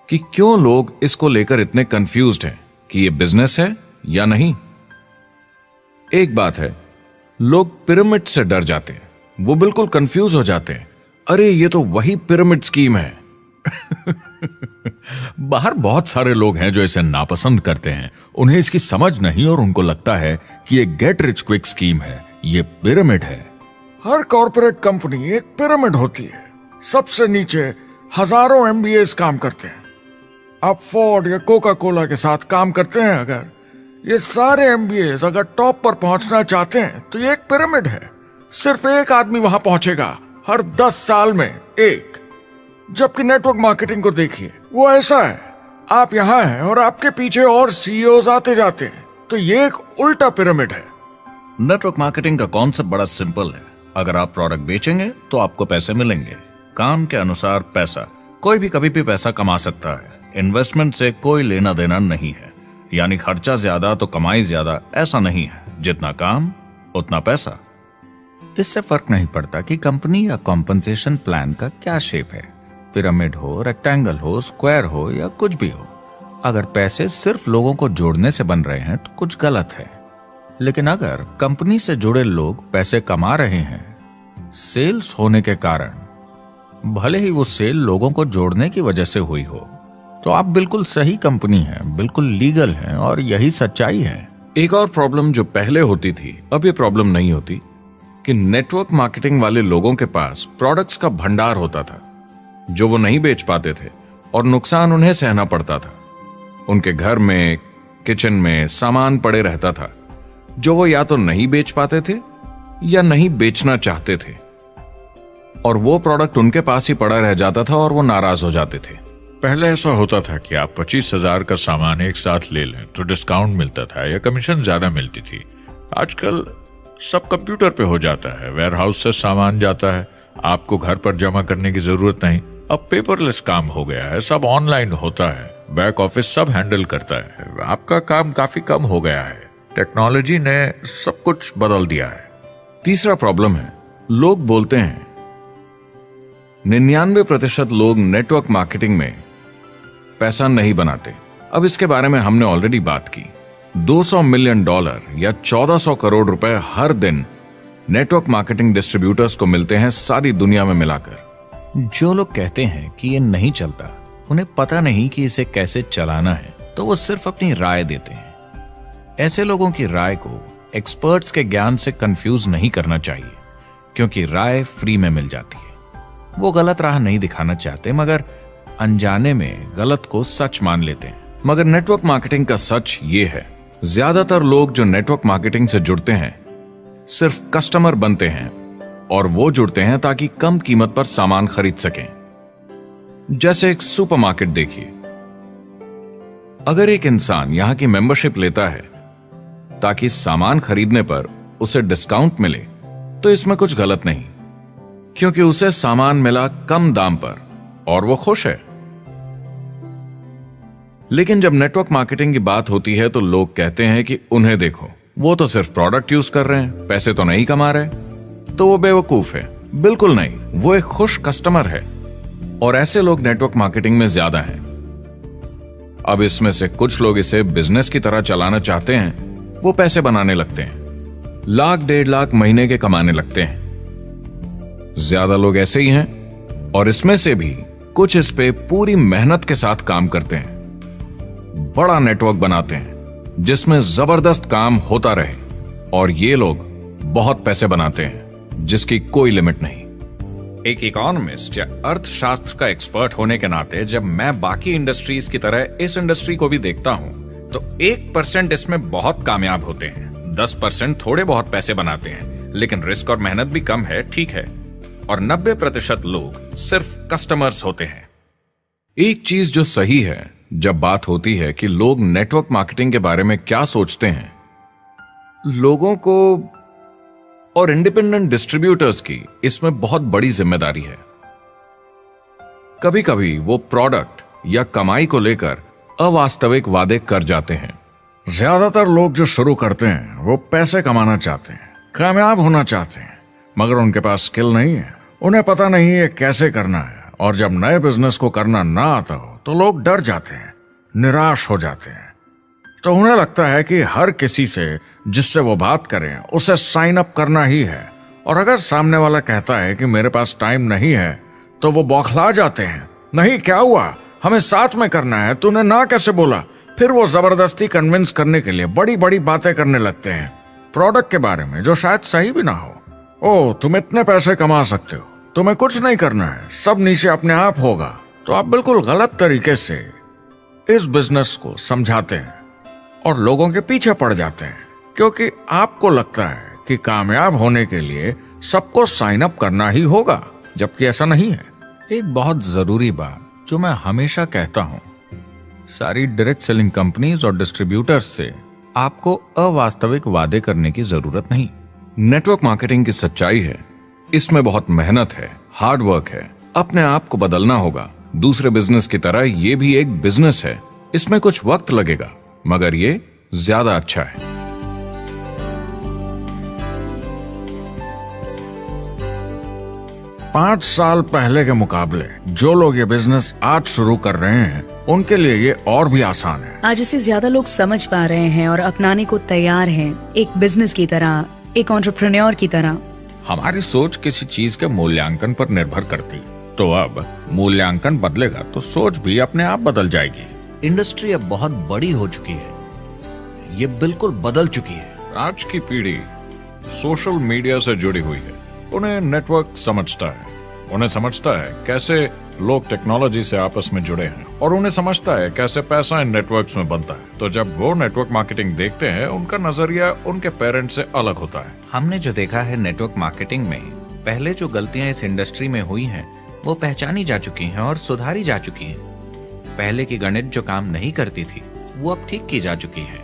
कि क्यों लोग इसको लेकर इतने कंफ्यूज्ड हैं कि ये बिजनेस है या नहीं। एक बात है, लोग पिरामिड से डर जाते हैं, वो बिल्कुल कंफ्यूज हो जाते हैं। अरे ये तो वही पिरामिड स्कीम है। बाहर बहुत सारे लोग हैं जो इसे नापसंद करते हैं, उन्हें इसकी समझ नहीं और उनको लगता है कि ये गेट रिच क्विक स्कीम है, ये पिरामिड है। हर कॉर्पोरेट कंपनी एक पिरामिड होती है। सबसे नीचे हजारों MBAs काम करते हैं। आप फोर्ड या कोका कोला के साथ काम करते हैं, अगर ये सारे MBAs अगर टॉप पर पहुंचना चाहते हैं तो ये एक पिरामिड है। सिर्फ एक आदमी वहां पहुंचेगा हर 10 साल में, एक। जबकि नेटवर्क मार्केटिंग को देखिए, वो ऐसा है, आप यहां हैं और आपके पीछे और CEOs आते जाते हैं। तो ये एक उल्टा पिरामिड है। नेटवर्क मार्केटिंग का कॉन्सेप्ट बड़ा सिंपल है। अगर आप प्रोडक्ट बेचेंगे तो आपको पैसे मिलेंगे, काम के अनुसार पैसा। कोई भी कभी भी पैसा कमा सकता है, इन्वेस्टमेंट से कोई लेना देना नहीं है। यानी खर्चा ज्यादा तो कमाई ज्यादा, ऐसा नहीं है। जितना काम उतना पैसा। इससे फर्क नहीं पड़ता कि कंपनी या कॉम्पनसेशन प्लान का क्या शेप है, पिरामिड हो, रेक्टेंगल हो, स्क्वायर हो या कुछ भी हो। अगर पैसे सिर्फ लोगों को जोड़ने से बन रहे हैं तो कुछ गलत है। लेकिन अगर कंपनी से जुड़े लोग पैसे कमा रहे हैं सेल्स होने के कारण, भले ही वो सेल लोगों को जोड़ने की वजह से हुई हो, तो आप बिल्कुल सही कंपनी है, बिल्कुल लीगल है और यही सच्चाई है। एक और प्रॉब्लम जो पहले होती थी, अब ये प्रॉब्लम नहीं होती, कि नेटवर्क मार्केटिंग वाले लोगों के पास प्रोडक्ट्स का भंडार होता था जो वो नहीं बेच पाते थे और नुकसान उन्हें सहना पड़ता था। उनके घर में, किचन में सामान पड़े रहता था जो वो या तो नहीं बेच पाते थे या नहीं बेचना चाहते थे, और वो प्रोडक्ट उनके पास ही पड़ा रह जाता था और वो नाराज हो जाते थे। पहले ऐसा होता था कि आप 25,000 का सामान एक साथ ले लें तो डिस्काउंट मिलता था या कमीशन ज्यादा मिलती थी। आजकल सब कंप्यूटर पे हो जाता है, वेयर हाउस से सामान जाता है, आपको घर पर जमा करने की जरूरत नहीं। अब पेपरलेस काम हो गया है, सब ऑनलाइन होता है, बैक ऑफिस सब हैंडल करता है, आपका काम काफी कम हो गया है। टेक्नोलॉजी ने सब कुछ बदल दिया है। तीसरा प्रॉब्लम है, लोग बोलते हैं 99% लोग नेटवर्क मार्केटिंग में पैसा नहीं बनाते। अब इसके बारे में हमने ऑलरेडी बात की। $200 मिलियन या 1400 करोड़ रुपए हर दिन नेटवर्क मार्केटिंग डिस्ट्रीब्यूटर्स को मिलते हैं सारी दुनिया में मिलाकर। जो लोग कहते हैं कि ये नहीं चलता, उन्हें पता नहीं कि इसे कैसे चलाना है, तो वो सिर्फ अपनी राय देते हैं। ऐसे लोगों की राय को एक्सपर्ट्स के ज्ञान से कंफ्यूज नहीं करना चाहिए, क्योंकि राय फ्री में मिल जाती है। वो गलत राह नहीं दिखाना चाहते, मगर अनजाने में गलत को सच मान लेते हैं। मगर नेटवर्क मार्केटिंग का सच ये है, ज्यादातर लोग जो नेटवर्क मार्केटिंग से जुड़ते हैं सिर्फ कस्टमर बनते हैं, और वो जुड़ते हैं ताकि कम कीमत पर सामान खरीद सकें। जैसे एक सुपरमार्केट देखिए, अगर एक इंसान यहां की मेंबरशिप लेता है ताकि सामान खरीदने पर उसे डिस्काउंट मिले, तो इसमें कुछ गलत नहीं, क्योंकि उसे सामान मिला कम दाम पर और वो खुश है। लेकिन जब नेटवर्क मार्केटिंग की बात होती है तो लोग कहते हैं कि उन्हें देखो, वो तो सिर्फ प्रोडक्ट यूज कर रहे हैं, पैसे तो नहीं कमा रहे। तो वो बेवकूफ है। बिल्कुल नहीं, वो एक खुश कस्टमर है और ऐसे लोग नेटवर्क मार्केटिंग में ज्यादा हैं। अब इसमें से कुछ लोग इसे बिजनेस की तरह चलाना चाहते हैं, वो पैसे बनाने लगते हैं, लाख 1.5 लाख महीने के कमाने लगते हैं। ज्यादा लोग ऐसे ही हैं और इसमें से भी कुछ इस पे पूरी मेहनत के साथ काम करते हैं, बड़ा नेटवर्क बनाते हैं जिसमें जबरदस्त काम होता रहे, और ये लोग बहुत पैसे बनाते हैं जिसकी कोई लिमिट नहीं। एक इकोनॉमिस्ट या अर्थशास्त्र का एक्सपर्ट होने के नाते जब मैं बाकी इंडस्ट्रीज की तरह इस इंडस्ट्री को भी देखता हूं तो 1% इसमें बहुत कामयाब होते हैं, 10% थोड़े बहुत पैसे बनाते हैं, लेकिन रिस्क और मेहनत भी कम है, ठीक है, और 90% लोग सिर्फ कस्टमर्स होते हैं। एक चीज जो सही है जब बात होती है कि लोग नेटवर्क मार्केटिंग के बारे में क्या सोचते हैं, लोगों को और इंडिपेंडेंट डिस्ट्रीब्यूटर्स की इसमें बहुत बड़ी जिम्मेदारी है। कभी कभी वो प्रोडक्ट या कमाई को लेकर अवास्तविक वादे कर जाते हैं। ज्यादातर लोग जो शुरू करते हैं वो पैसे कमाना चाहते हैं, कामयाब होना चाहते हैं, मगर उनके पास स्किल नहीं है, उन्हें पता नहीं है कैसे करना है, और जब नए बिजनेस को करना ना आता हो तो लोग डर जाते हैं, निराश हो जाते हैं। तो उन्हें लगता है कि हर किसी से जिससे वो बात करें उसे साइन अप करना ही है, और अगर सामने वाला कहता है कि मेरे पास टाइम नहीं है तो वो बौखला जाते हैं। नहीं, क्या हुआ, हमें साथ में करना है, तूने ना कैसे बोला? फिर वो जबरदस्ती कन्विंस करने के लिए बड़ी बड़ी बातें करने लगते हैं प्रोडक्ट के बारे में जो शायद सही भी ना हो। ओ, तुम इतने पैसे कमा सकते हो, तुम्हें कुछ नहीं करना है, सब नीचे अपने आप होगा। तो आप बिल्कुल गलत तरीके से इस बिजनेस को समझाते हैं और लोगों के पीछे पड़ जाते हैं, क्योंकि आपको लगता है कि कामयाब होने के लिए सबको साइन अप करना ही होगा, जबकि ऐसा नहीं है। एक बहुत जरूरी बात जो मैं हमेशा कहता हूं, सारी डायरेक्ट सेलिंग कंपनीज और डिस्ट्रीब्यूटर्स से आपको अवास्तविक वादे करने की जरूरत नहीं। नेटवर्क मार्केटिंग की सच्चाई है, इसमें बहुत मेहनत है, हार्ड वर्क है, अपने आप को बदलना होगा। दूसरे बिजनेस की तरह ये भी एक बिजनेस है, इसमें कुछ वक्त लगेगा, मगर ये ज्यादा अच्छा है। 5 साल पहले के मुकाबले जो लोग ये बिजनेस आज शुरू कर रहे हैं उनके लिए ये और भी आसान है। आज इसे ज्यादा लोग समझ पा रहे हैं और अपनाने को तैयार हैं, एक बिजनेस की तरह, एक एंटरप्रेन्योर की तरह। हमारी सोच किसी चीज के मूल्यांकन पर निर्भर करती, तो अब मूल्यांकन बदलेगा तो सोच भी अपने आप बदल जाएगी। इंडस्ट्री अब बहुत बड़ी हो चुकी है, ये बिल्कुल बदल चुकी है। आज की पीढ़ी सोशल मीडिया से जुड़ी हुई है, उन्हें नेटवर्क समझता है, उन्हें समझता है कैसे लोग टेक्नोलॉजी से आपस में जुड़े हैं, और उन्हें समझता है कैसे पैसा इन नेटवर्क्स में बनता है। तो जब वो नेटवर्क मार्केटिंग देखते हैं, उनका नजरिया उनके पेरेंट्स से अलग होता है। हमने जो देखा है नेटवर्क मार्केटिंग में, पहले जो गलतियां इस इंडस्ट्री में हुई हैं वो पहचानी जा चुकी हैं और सुधारी जा चुकी हैं। पहले की गणित जो काम नहीं करती थी वो अब ठीक की जा चुकी है।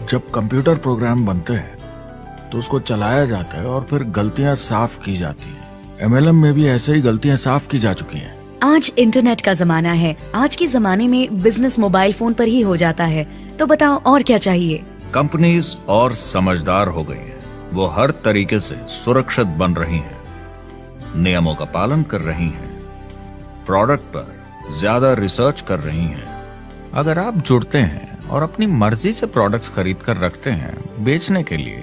जब कंप्यूटर प्रोग्राम बनते हैं तो उसको चलाया जाता है और फिर गलतियां साफ की जाती हैं। MLM में भी ऐसे ही गलतियां साफ की जा चुकी हैं। आज इंटरनेट का जमाना है, आज के जमाने में बिजनेस मोबाइल फोन पर ही हो जाता है, तो बताओ और क्या चाहिए। कंपनीज और समझदार हो गई हैं, वो हर तरीके से सुरक्षित बन रही हैं, नियमों का पालन कर रही हैं, प्रोडक्ट पर ज्यादा रिसर्च कर रही हैं। अगर आप जुड़ते हैं और अपनी मर्जी से प्रोडक्ट्स खरीद कर रखते हैं बेचने के लिए,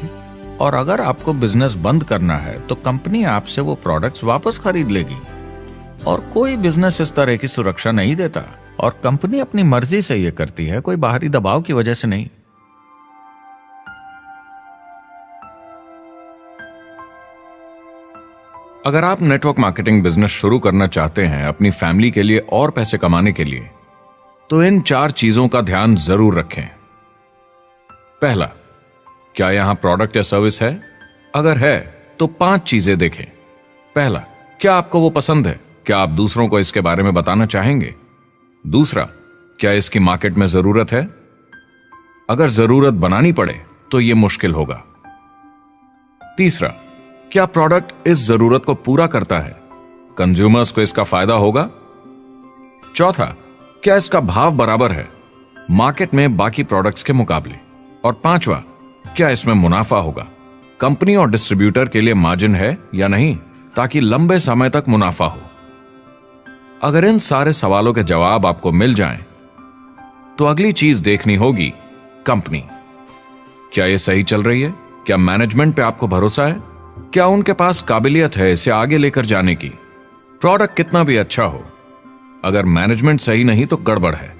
और अगर आपको बिजनेस बंद करना है तो कंपनी आपसे वो प्रोडक्ट्स वापस खरीद लेगी, और कोई बिजनेस इस तरह की सुरक्षा नहीं देता, और कंपनी अपनी मर्जी से ये करती है, कोई बाहरी दबाव की वजह से नहीं। अगर आप नेटवर्क मार्केटिंग बिजनेस शुरू करना चाहते हैं अपनी फैमिली के लिए और पैसे कमाने के लिए, तो इन 4 चीजों का ध्यान जरूर रखें। पहला, क्या यहां प्रोडक्ट या सर्विस है? अगर है तो 5 चीजें देखें। पहला, क्या आपको वो पसंद है? क्या आप दूसरों को इसके बारे में बताना चाहेंगे? दूसरा, क्या इसकी मार्केट में जरूरत है? अगर जरूरत बनानी पड़े तो यह मुश्किल होगा। तीसरा, क्या प्रोडक्ट इस जरूरत को पूरा करता है? कंज्यूमर्स को इसका फायदा होगा? चौथा, क्या इसका भाव बराबर है मार्केट में बाकी प्रोडक्ट्स के मुकाबले? और पांचवा, क्या इसमें मुनाफा होगा? कंपनी और डिस्ट्रीब्यूटर के लिए मार्जिन है या नहीं? ताकि लंबे समय तक मुनाफा हो। अगर इन सारे सवालों के जवाब आपको मिल जाएं, तो अगली चीज देखनी होगी कंपनी। क्या यह सही चल रही है? क्या मैनेजमेंट पे आपको भरोसा है? क्या उनके पास काबिलियत है इसे आगे लेकर जाने की? प्रोडक्ट कितना भी अच्छा हो, अगर मैनेजमेंट सही नहीं तो गड़बड़ है।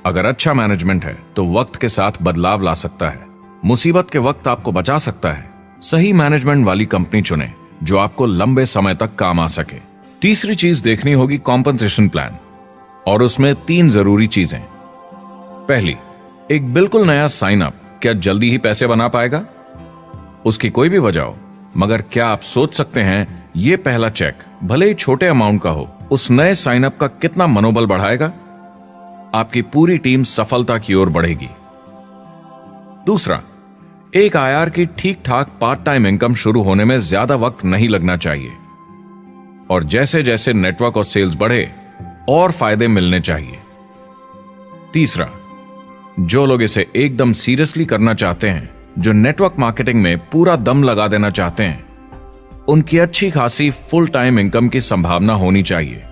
अगर अच्छा मैनेजमेंट है तो वक्त के साथ बदलाव ला सकता है, मुसीबत के वक्त आपको बचा सकता है। सही मैनेजमेंट वाली कंपनी चुनें जो आपको लंबे समय तक काम आ सके। तीसरी चीज देखनी होगी कॉम्पनसेशन प्लान, और उसमें 3 जरूरी चीजें। पहली, एक बिल्कुल नया साइन अप क्या जल्दी ही पैसे बना पाएगा? उसकी कोई भी वजह हो, मगर क्या आप सोच सकते हैं यह पहला चेक, भले ही छोटे अमाउंट का हो, उस नए साइन अप का कितना मनोबल बढ़ाएगा? आपकी पूरी टीम सफलता की ओर बढ़ेगी। दूसरा, एक आईआर की ठीक ठाक पार्ट टाइम इनकम शुरू होने में ज्यादा वक्त नहीं लगना चाहिए, और जैसे जैसे नेटवर्क और सेल्स बढ़े और फायदे मिलने चाहिए। तीसरा, जो लोग इसे एकदम सीरियसली करना चाहते हैं, जो नेटवर्क मार्केटिंग में पूरा दम लगा देना चाहते हैं, उनकी अच्छी खासी फुल टाइम इनकम की संभावना होनी चाहिए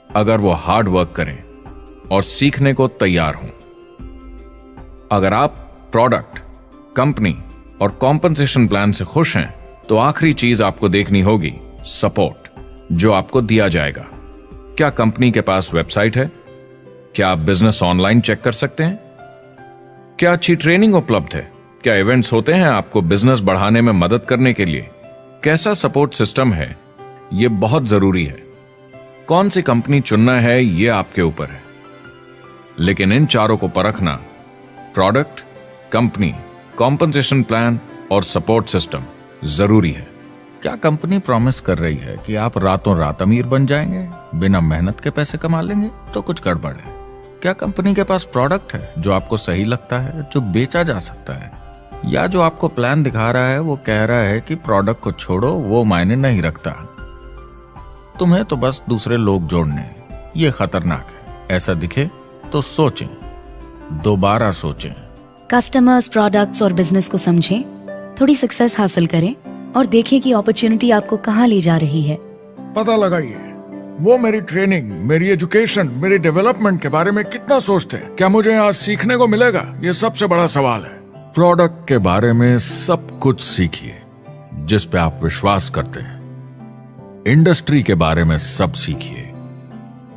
अगर वो हार्ड वर्क करें और सीखने को तैयार हों। अगर आप प्रोडक्ट, कंपनी और कॉम्पनसेशन प्लान से खुश हैं, तो आखिरी चीज आपको देखनी होगी सपोर्ट जो आपको दिया जाएगा। क्या कंपनी के पास वेबसाइट है? क्या आप बिजनेस ऑनलाइन चेक कर सकते हैं? क्या अच्छी ट्रेनिंग उपलब्ध है? क्या इवेंट्स होते हैं आपको बिजनेस बढ़ाने में मदद करने के लिए? कैसा सपोर्ट सिस्टम है? यह बहुत जरूरी है। कौन सी कंपनी चुनना है यह आपके ऊपर है, लेकिन इन चारों को परखना, प्रोडक्ट, कंपनी, कॉम्पनसेशन प्लान और सपोर्ट सिस्टम, जरूरी है। क्या कंपनी प्रॉमिस कर रही है कि आप रातों रात अमीर बन जाएंगे, बिना मेहनत के पैसे कमा लेंगे? तो कुछ गड़बड़ है। क्या कंपनी के पास प्रोडक्ट है जो आपको सही लगता है, जो बेचा जा सकता है? या जो आपको प्लान दिखा रहा है वो कह रहा है कि प्रोडक्ट को छोड़ो, वो मायने नहीं रखता, तुम्हें तो बस दूसरे लोग जोड़ने हैं। ये खतरनाक है। ऐसा दिखे तो सोचें, दोबारा सोचें। कस्टमर्स, प्रोडक्ट्स और बिजनेस को समझें, थोड़ी सक्सेस हासिल करें और देखें कि अपॉर्चुनिटी आपको कहां ले जा रही है। पता लगाइए वो मेरी ट्रेनिंग, मेरी एजुकेशन, मेरी डेवलपमेंट के बारे में कितना सोचते हैं। क्या मुझे यहाँ सीखने को मिलेगा? ये सबसे बड़ा सवाल है। प्रोडक्ट के बारे में सब कुछ सीखिए जिस पे आप विश्वास करते हैं। इंडस्ट्री के बारे में सब सीखिए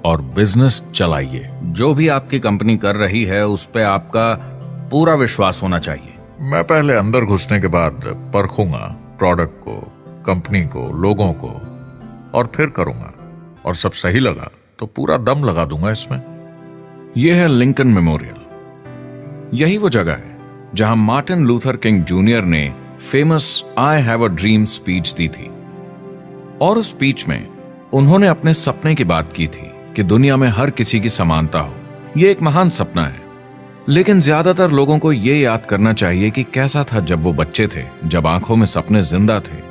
और बिजनेस चलाइए। जो भी आपकी कंपनी कर रही है उस पे आपका पूरा विश्वास होना चाहिए। मैं पहले अंदर घुसने के बाद परखूंगा प्रोडक्ट को, कंपनी को, लोगों को, और फिर करूंगा, और सब सही लगा तो पूरा दम लगा दूंगा इसमें। यह है लिंकन मेमोरियल। यही वो जगह है जहां मार्टिन लूथर किंग जूनियर ने famous I have a dream speech दी थी, और उस स्पीच में उन्होंने अपने सपने की बात की थी कि दुनिया में हर किसी की समानता हो। यह एक महान सपना है, लेकिन ज्यादातर लोगों को यह याद करना चाहिए कि कैसा था जब वो बच्चे थे, जब आंखों में सपने जिंदा थे,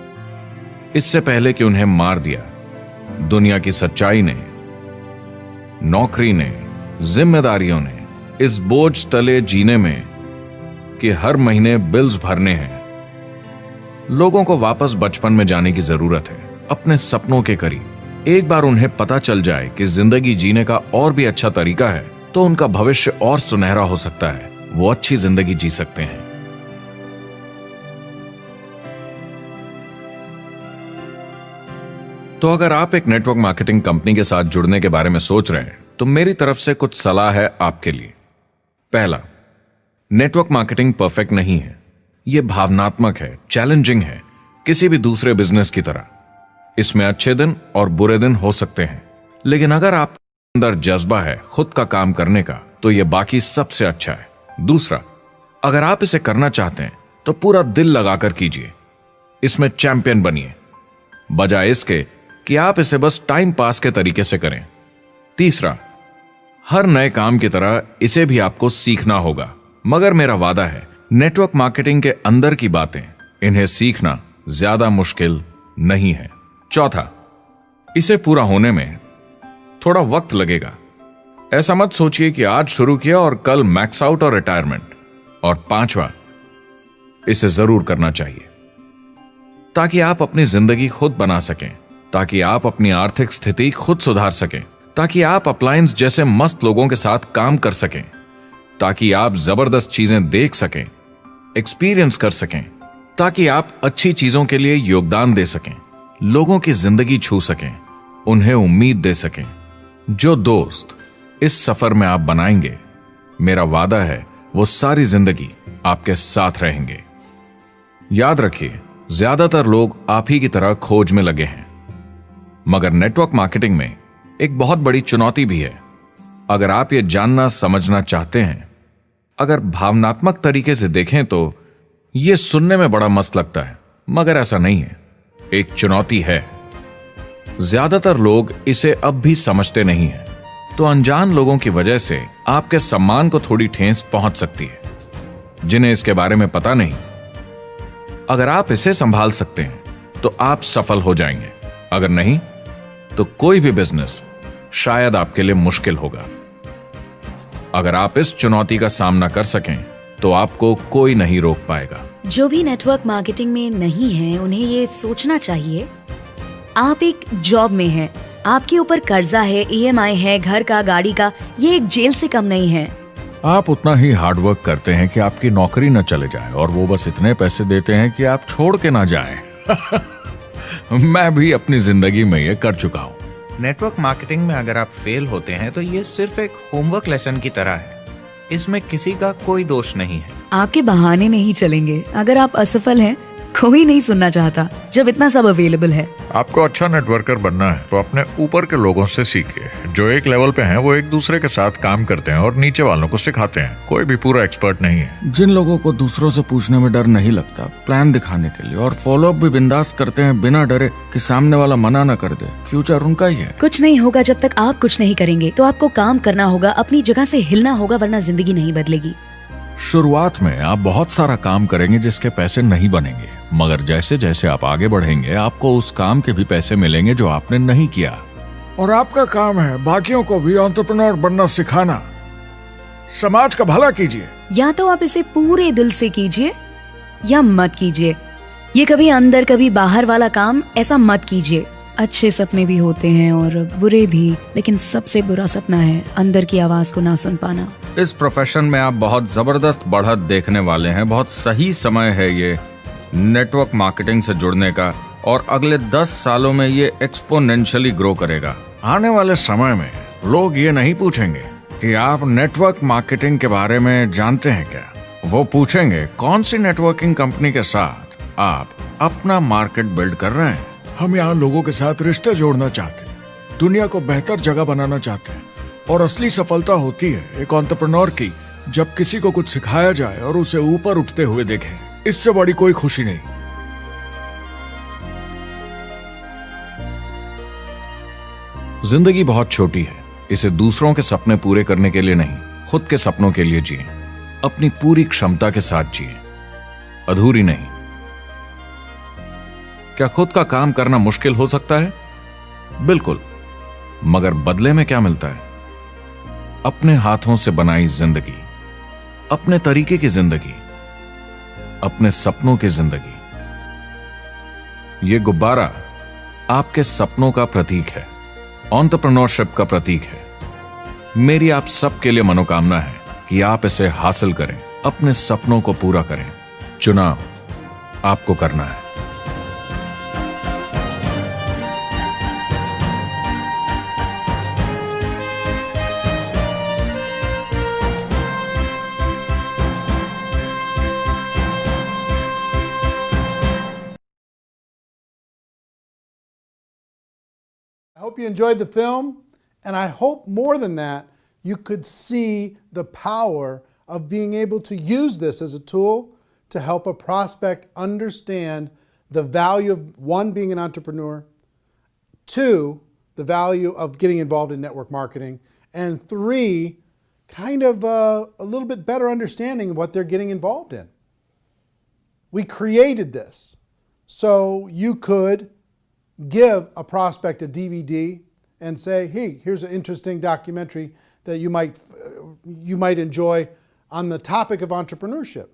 इससे पहले कि उन्हें मार दिया दुनिया की सच्चाई ने, नौकरी ने, जिम्मेदारियों ने, इस बोझ तले जीने में कि हर महीने बिल्स भरने हैं। लोगों को वापस बचपन में जाने की जरूरत है, अपने सपनों के करीब। एक बार उन्हें पता चल जाए कि जिंदगी जीने का और भी अच्छा तरीका है, तो उनका भविष्य और सुनहरा हो सकता है। वो अच्छी जिंदगी जी सकते हैं। तो अगर आप एक नेटवर्क मार्केटिंग कंपनी के साथ जुड़ने के बारे में सोच रहे हैं, तो मेरी तरफ से कुछ सलाह है आपके लिए। पहला, नेटवर्क मार्केटिंग परफेक्ट नहीं है। यह भावनात्मक है, चैलेंजिंग है, किसी भी दूसरे बिजनेस की तरह। इसमें अच्छे दिन और बुरे दिन हो सकते हैं, लेकिन अगर आप अंदर जज्बा है खुद का काम करने का, तो यह बाकी सबसे अच्छा है। दूसरा, अगर आप इसे करना चाहते हैं तो पूरा दिल लगाकर कीजिए, इसमें चैंपियन बनिए, बजाय इसके कि आप इसे बस टाइम पास के तरीके से करें। तीसरा, हर नए काम की तरह इसे भी आपको सीखना होगा, मगर मेरा वादा है नेटवर्क मार्केटिंग के अंदर की बातें, इन्हें सीखना ज्यादा मुश्किल नहीं है। चौथा, इसे पूरा होने में थोड़ा वक्त लगेगा। ऐसा मत सोचिए कि आज शुरू किया और कल मैक्स आउट और रिटायरमेंट। और पांचवा, इसे जरूर करना चाहिए, ताकि आप अपनी जिंदगी खुद बना सकें, ताकि आप अपनी आर्थिक स्थिति खुद सुधार सकें, ताकि आप अप्लायंस जैसे मस्त लोगों के साथ काम कर सकें, ताकि आप जबरदस्त चीजें देख सकें, एक्सपीरियंस कर सकें, ताकि आप अच्छी चीजों के लिए योगदान दे सकें, लोगों की जिंदगी छू सकें, उन्हें उम्मीद दे सकें। जो दोस्त इस सफर में आप बनाएंगे, मेरा वादा है वो सारी जिंदगी आपके साथ रहेंगे। याद रखिए, ज्यादातर लोग आप ही की तरह खोज में लगे हैं, मगर नेटवर्क मार्केटिंग में एक बहुत बड़ी चुनौती भी है। अगर आप ये जानना समझना चाहते हैं, अगर भावनात्मक तरीके से देखें तो यह सुनने में बड़ा मस्त लगता है, मगर ऐसा नहीं है। एक चुनौती है। ज्यादातर लोग इसे अब भी समझते नहीं हैं, तो अनजान लोगों की वजह से आपके सम्मान को थोड़ी ठेस पहुंच सकती है, जिन्हें इसके बारे में पता नहीं। अगर आप इसे संभाल सकते हैं तो आप सफल हो जाएंगे, अगर नहीं तो कोई भी बिजनेस शायद आपके लिए मुश्किल होगा। अगर आप इस चुनौती का सामना कर सकें तो आपको कोई नहीं रोक पाएगा। जो भी नेटवर्क मार्केटिंग में नहीं है, उन्हें ये सोचना चाहिए, आप एक जॉब में हैं, आपके ऊपर कर्जा है, EMI है, घर का, गाड़ी का, ये एक जेल से कम नहीं है। आप उतना ही हार्डवर्क करते हैं कि आपकी नौकरी न चले जाए, और वो बस इतने पैसे देते हैं कि आप छोड़ के ना जाएं। मैं भी अपनी जिंदगी में ये कर चुका हूं। नेटवर्क मार्केटिंग में अगर आप फेल होते हैं तो ये सिर्फ एक होमवर्क लेसन की तरह है। इसमें किसी का कोई दोष नहीं है। आपके बहाने नहीं चलेंगे। अगर आप असफल हैं, कोई नहीं सुनना चाहता जब इतना सब अवेलेबल है। आपको अच्छा नेटवर्कर बनना है तो अपने ऊपर के लोगों से सीखिए। जो एक लेवल पे हैं वो एक दूसरे के साथ काम करते हैं और नीचे वालों को सिखाते हैं। कोई भी पूरा एक्सपर्ट नहीं है। जिन लोगों को दूसरों से पूछने में डर नहीं लगता, प्लान दिखाने के लिए और फॉलो अप भी बिंदास करते हैं बिना डरे कि सामने वाला मना न कर दे, फ्यूचर उनका ही है। कुछ नहीं होगा जब तक आप कुछ नहीं करेंगे। तो आपको काम करना होगा, अपनी जगह से हिलना होगा, वरना जिंदगी नहीं बदलेगी। शुरुआत में आप बहुत सारा काम करेंगे जिसके पैसे नहीं बनेंगे, मगर जैसे जैसे आप आगे बढ़ेंगे आपको उस काम के भी पैसे मिलेंगे जो आपने नहीं किया। और आपका काम है बाकियों को भी एंटरप्रेन्योर बनना सिखाना। समाज का भला कीजिए। या तो आप इसे पूरे दिल से कीजिए या मत कीजिए। ये कभी अंदर कभी बाहर वाला काम ऐसा मत कीजिए। अच्छे सपने भी होते हैं और बुरे भी, लेकिन सबसे बुरा सपना है अंदर की आवाज को ना सुन पाना। इस प्रोफेशन में आप बहुत जबरदस्त बढ़त देखने वाले हैं। बहुत सही समय है ये नेटवर्क मार्केटिंग से जुड़ने का, और अगले 10 सालों में ये एक्सपोनेंशियली ग्रो करेगा। आने वाले समय में लोग ये नहीं पूछेंगे कि आप नेटवर्क मार्केटिंग के बारे में जानते हैं क्या, वो पूछेंगे कौन सी नेटवर्किंग कंपनी के साथ आप अपना मार्केट बिल्ड कर रहे हैं। हम यहाँ लोगों के साथ रिश्ते जोड़ना चाहते हैं, दुनिया को बेहतर जगह बनाना चाहते हैं, और असली सफलता होती है एक एंटरप्रेन्योर की जब किसी को कुछ सिखाया जाए और उसे ऊपर उठते हुए देखें। इससे बड़ी कोई खुशी नहीं। जिंदगी बहुत छोटी है, इसे दूसरों के सपने पूरे करने के लिए नहीं, खुद के सपनों के लिए जिए। अपनी पूरी क्षमता के साथ जिए, अधूरी नहीं। क्या खुद का काम करना मुश्किल हो सकता है? बिल्कुल, मगर बदले में क्या मिलता है? अपने हाथों से बनाई जिंदगी, अपने तरीके की जिंदगी, अपने सपनों की जिंदगी। यह गुब्बारा आपके सपनों का प्रतीक है, एंटरप्रेन्योरशिप का प्रतीक है। मेरी आप सबके लिए मनोकामना है कि आप इसे हासिल करें, अपने सपनों को पूरा करें। चुनाव आपको करना है। I hope you enjoyed the film, and I hope more than that, you could see the power of being able to use this as a tool to help a prospect understand the value of, one, being an entrepreneur, two, the value of getting involved in network marketing, and three, kind of a little bit better understanding of what they're getting involved in. We created this so you could give a prospect a DVD and say, hey, here's an interesting documentary that you might enjoy on the topic of entrepreneurship.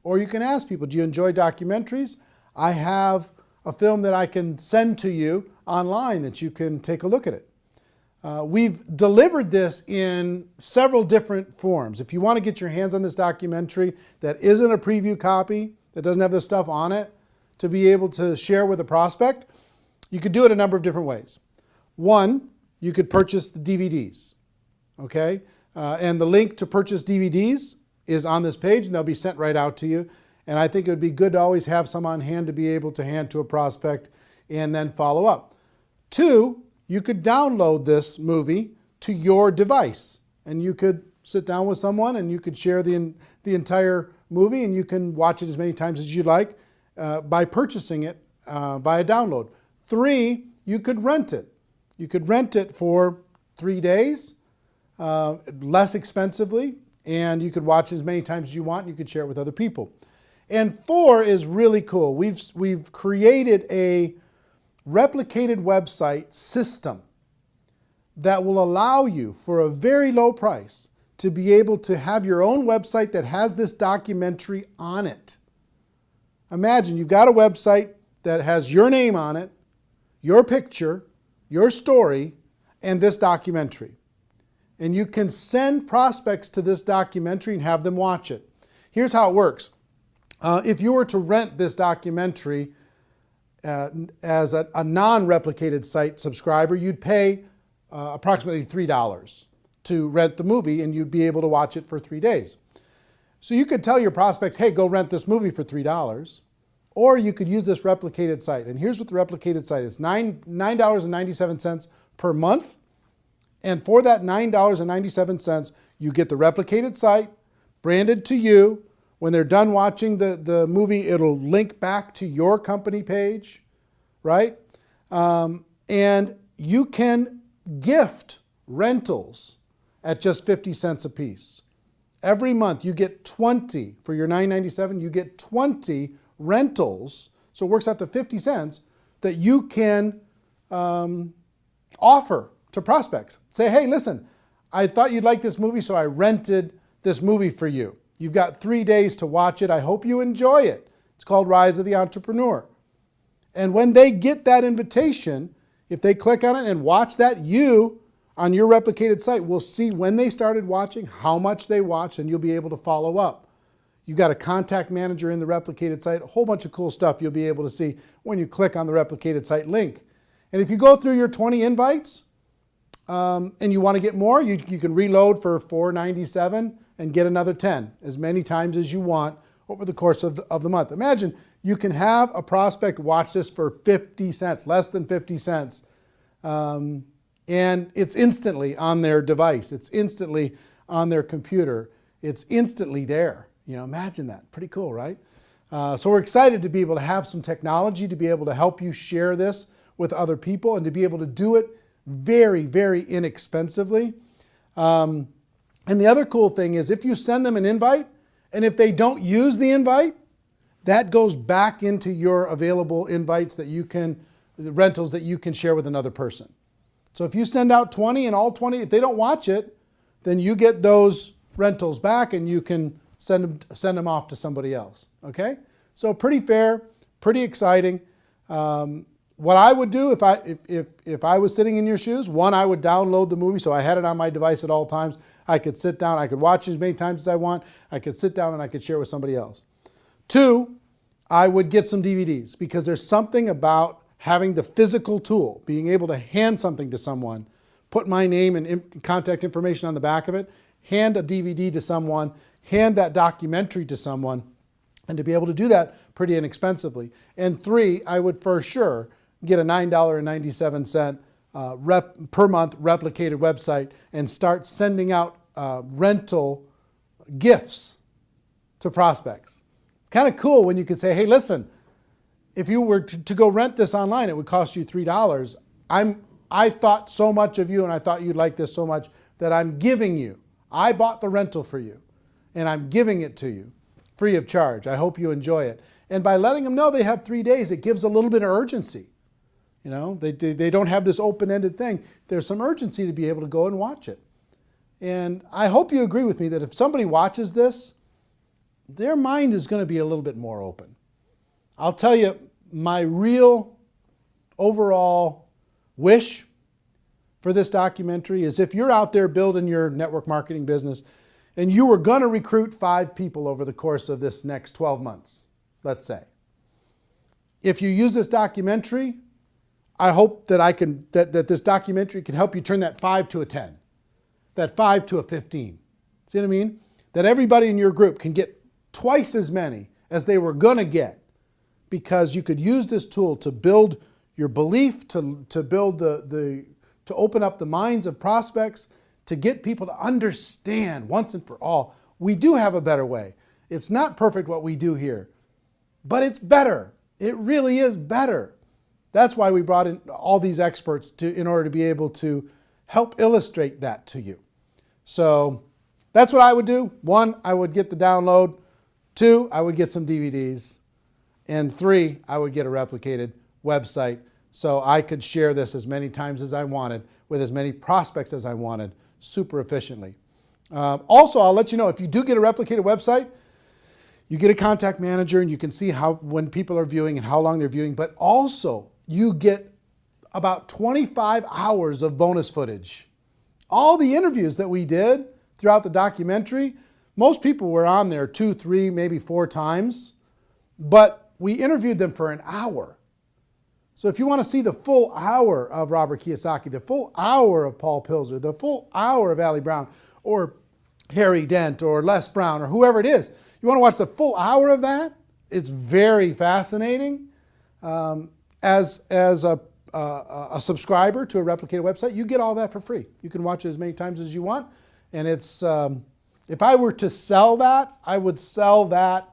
Or you can ask people, do you enjoy documentaries? I have a film that I can send to you online that you can take a look at it. We've delivered this in several different forms. If you want to get your hands on this documentary that isn't a preview copy, that doesn't have this stuff on it, to be able to share with a prospect, you could do it a number of different ways. One, you could purchase the DVDs, okay? And the link to purchase DVDs is on this page, and they'll be sent right out to you. And I think it would be good to always have some on hand to be able to hand to a prospect and then follow up. Two, you could download this movie to your device, and you could sit down with someone and you could share the entire movie, and you can watch it as many times as you'd like by purchasing it via download. Three, you could rent it. You could rent it for 3 days, less expensively, and you could watch it as many times as you want, and you could share it with other people. And four is really cool. We've created a replicated website system that will allow you, for a very low price, to be able to have your own website that has this documentary on it. Imagine you've got a website that has your name on it, your picture, your story, and this documentary. And you can send prospects to this documentary and have them watch it. Here's how it works. If you were to rent this documentary as a non-replicated site subscriber, you'd pay approximately $3 to rent the movie, and you'd be able to watch it for 3 days. So you could tell your prospects, hey, go rent this movie for $3, or you could use this replicated site. And here's what the replicated site is: $9.97 per month. And for that $9.97, you get the replicated site branded to you. When they're done watching the movie, it'll link back to your company page, right? And you can gift rentals at just 50 cents a piece. Every month you get 20, for your $9.97, you get 20 rentals, so it works out to 50 cents, that you can offer to prospects. Say, hey, listen, I thought you'd like this movie, so I rented this movie for you. You've got 3 days to watch it. I hope you enjoy it. It's called Rise of the Entrepreneur. And when they get that invitation, if they click on it and watch that, you, on your replicated site, will see when they started watching, how much they watched, and you'll be able to follow up. You've got a contact manager in the replicated site, a whole bunch of cool stuff you'll be able to see when you click on the replicated site link. And if you go through your 20 invites and you want to get more, you can reload for $4.97 and get another 10, as many times as you want over the course of the month. Imagine you can have a prospect watch this for 50 cents, less than 50 cents. And it's instantly on their device. It's instantly on their computer. It's instantly there. You know, imagine that. Pretty cool, right? So we're excited to be able to have some technology to be able to help you share this with other people and to be able to do it very, very inexpensively. And the other cool thing is, if you send them an invite, and if they don't use the invite, that goes back into your available invites that you can, the rentals that you can share with another person. So if you send out 20 and all 20, if they don't watch it, then you get those rentals back and you can send them off to somebody else. Okay? So pretty fair, pretty exciting. What I would do if I was sitting in your shoes, one, I would download the movie so I had it on my device at all times. I could sit down, I could watch it as many times as I want. I could sit down and I could share with somebody else. Two, I would get some DVDs, because there's something about having the physical tool, being able to hand something to someone, put my name and contact information on the back of it, hand a DVD to someone, hand that documentary to someone, and to be able to do that pretty inexpensively. And three, I would for sure get a $9.97 per month replicated website and start sending out rental gifts to prospects. It's kind of cool when you could say, hey, listen, if you were to go rent this online, it would cost you $3. I thought so much of you and I thought you'd like this so much that I'm giving you. I bought the rental for you and I'm giving it to you free of charge. I hope you enjoy it. And by letting them know they have 3 days, it gives a little bit of urgency. You know, they don't have this open-ended thing. There's some urgency to be able to go and watch it. And I hope you agree with me that if somebody watches this, their mind is going to be a little bit more open. I'll tell you, my real overall wish for this documentary is if you're out there building your network marketing business and you were going to recruit 5 people over the course of this next 12 months, let's say. If you use this documentary, I hope that that this documentary can help you turn that 5 to a 10, that 5 to a 15. See what I mean? That everybody in your group can get twice as many as they were going to get because you could use this tool to build your belief, to build to open up the minds of prospects, to get people to understand once and for all, we do have a better way. It's not perfect what we do here, but it's better. It really is better. That's why we brought in all these experts in order to be able to help illustrate that to you. So that's what I would do. 1, I would get the download. 2, I would get some DVDs. And 3, I would get a replicated website so I could share this as many times as I wanted with as many prospects as I wanted super efficiently. Also, I'll let you know, if you do get a replicated website, you get a contact manager and you can see when people are viewing and how long they're viewing, but also you get about 25 hours of bonus footage. All the interviews that we did throughout the documentary, most people were on there 2, 3, maybe 4 times, but we interviewed them for an hour. So if you want to see the full hour of Robert Kiyosaki, the full hour of Paul Pilzer, the full hour of Ali Brown, or Harry Dent, or Les Brown, or whoever it is, you want to watch the full hour of that? It's very fascinating. As a subscriber to a replicated website, you get all that for free. You can watch it as many times as you want. And it's if I were to sell that, I would sell that,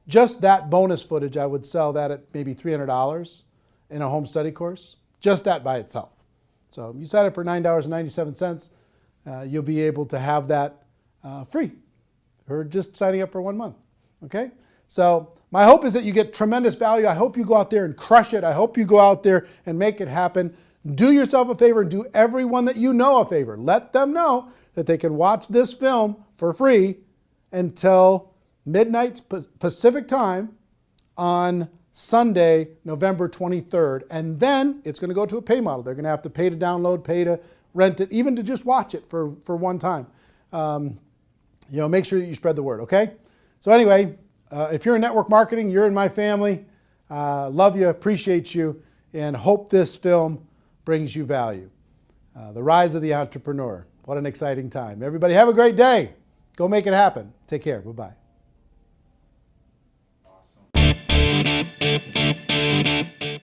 just that bonus footage, I would sell that at maybe $300 in a home study course, just that by itself. So if you sign up for $9.97, you'll be able to have that free for just signing up for 1 month, okay? So my hope is that you get tremendous value. I hope you go out there and crush it. I hope you go out there and make it happen. Do yourself a favor and do everyone that you know a favor. Let them know that they can watch this film for free until midnight Pacific time on Sunday, November 23rd. And then it's going to go to a pay model. They're going to have to pay to download, pay to rent it, even to just watch it for one time. Make sure that you spread the word, okay? So anyway, if you're in network marketing, you're in my family. Love you, appreciate you, and hope this film brings you value. The Rise of the Entrepreneur. What an exciting time. Everybody have a great day. Go make it happen. Take care. Bye-bye.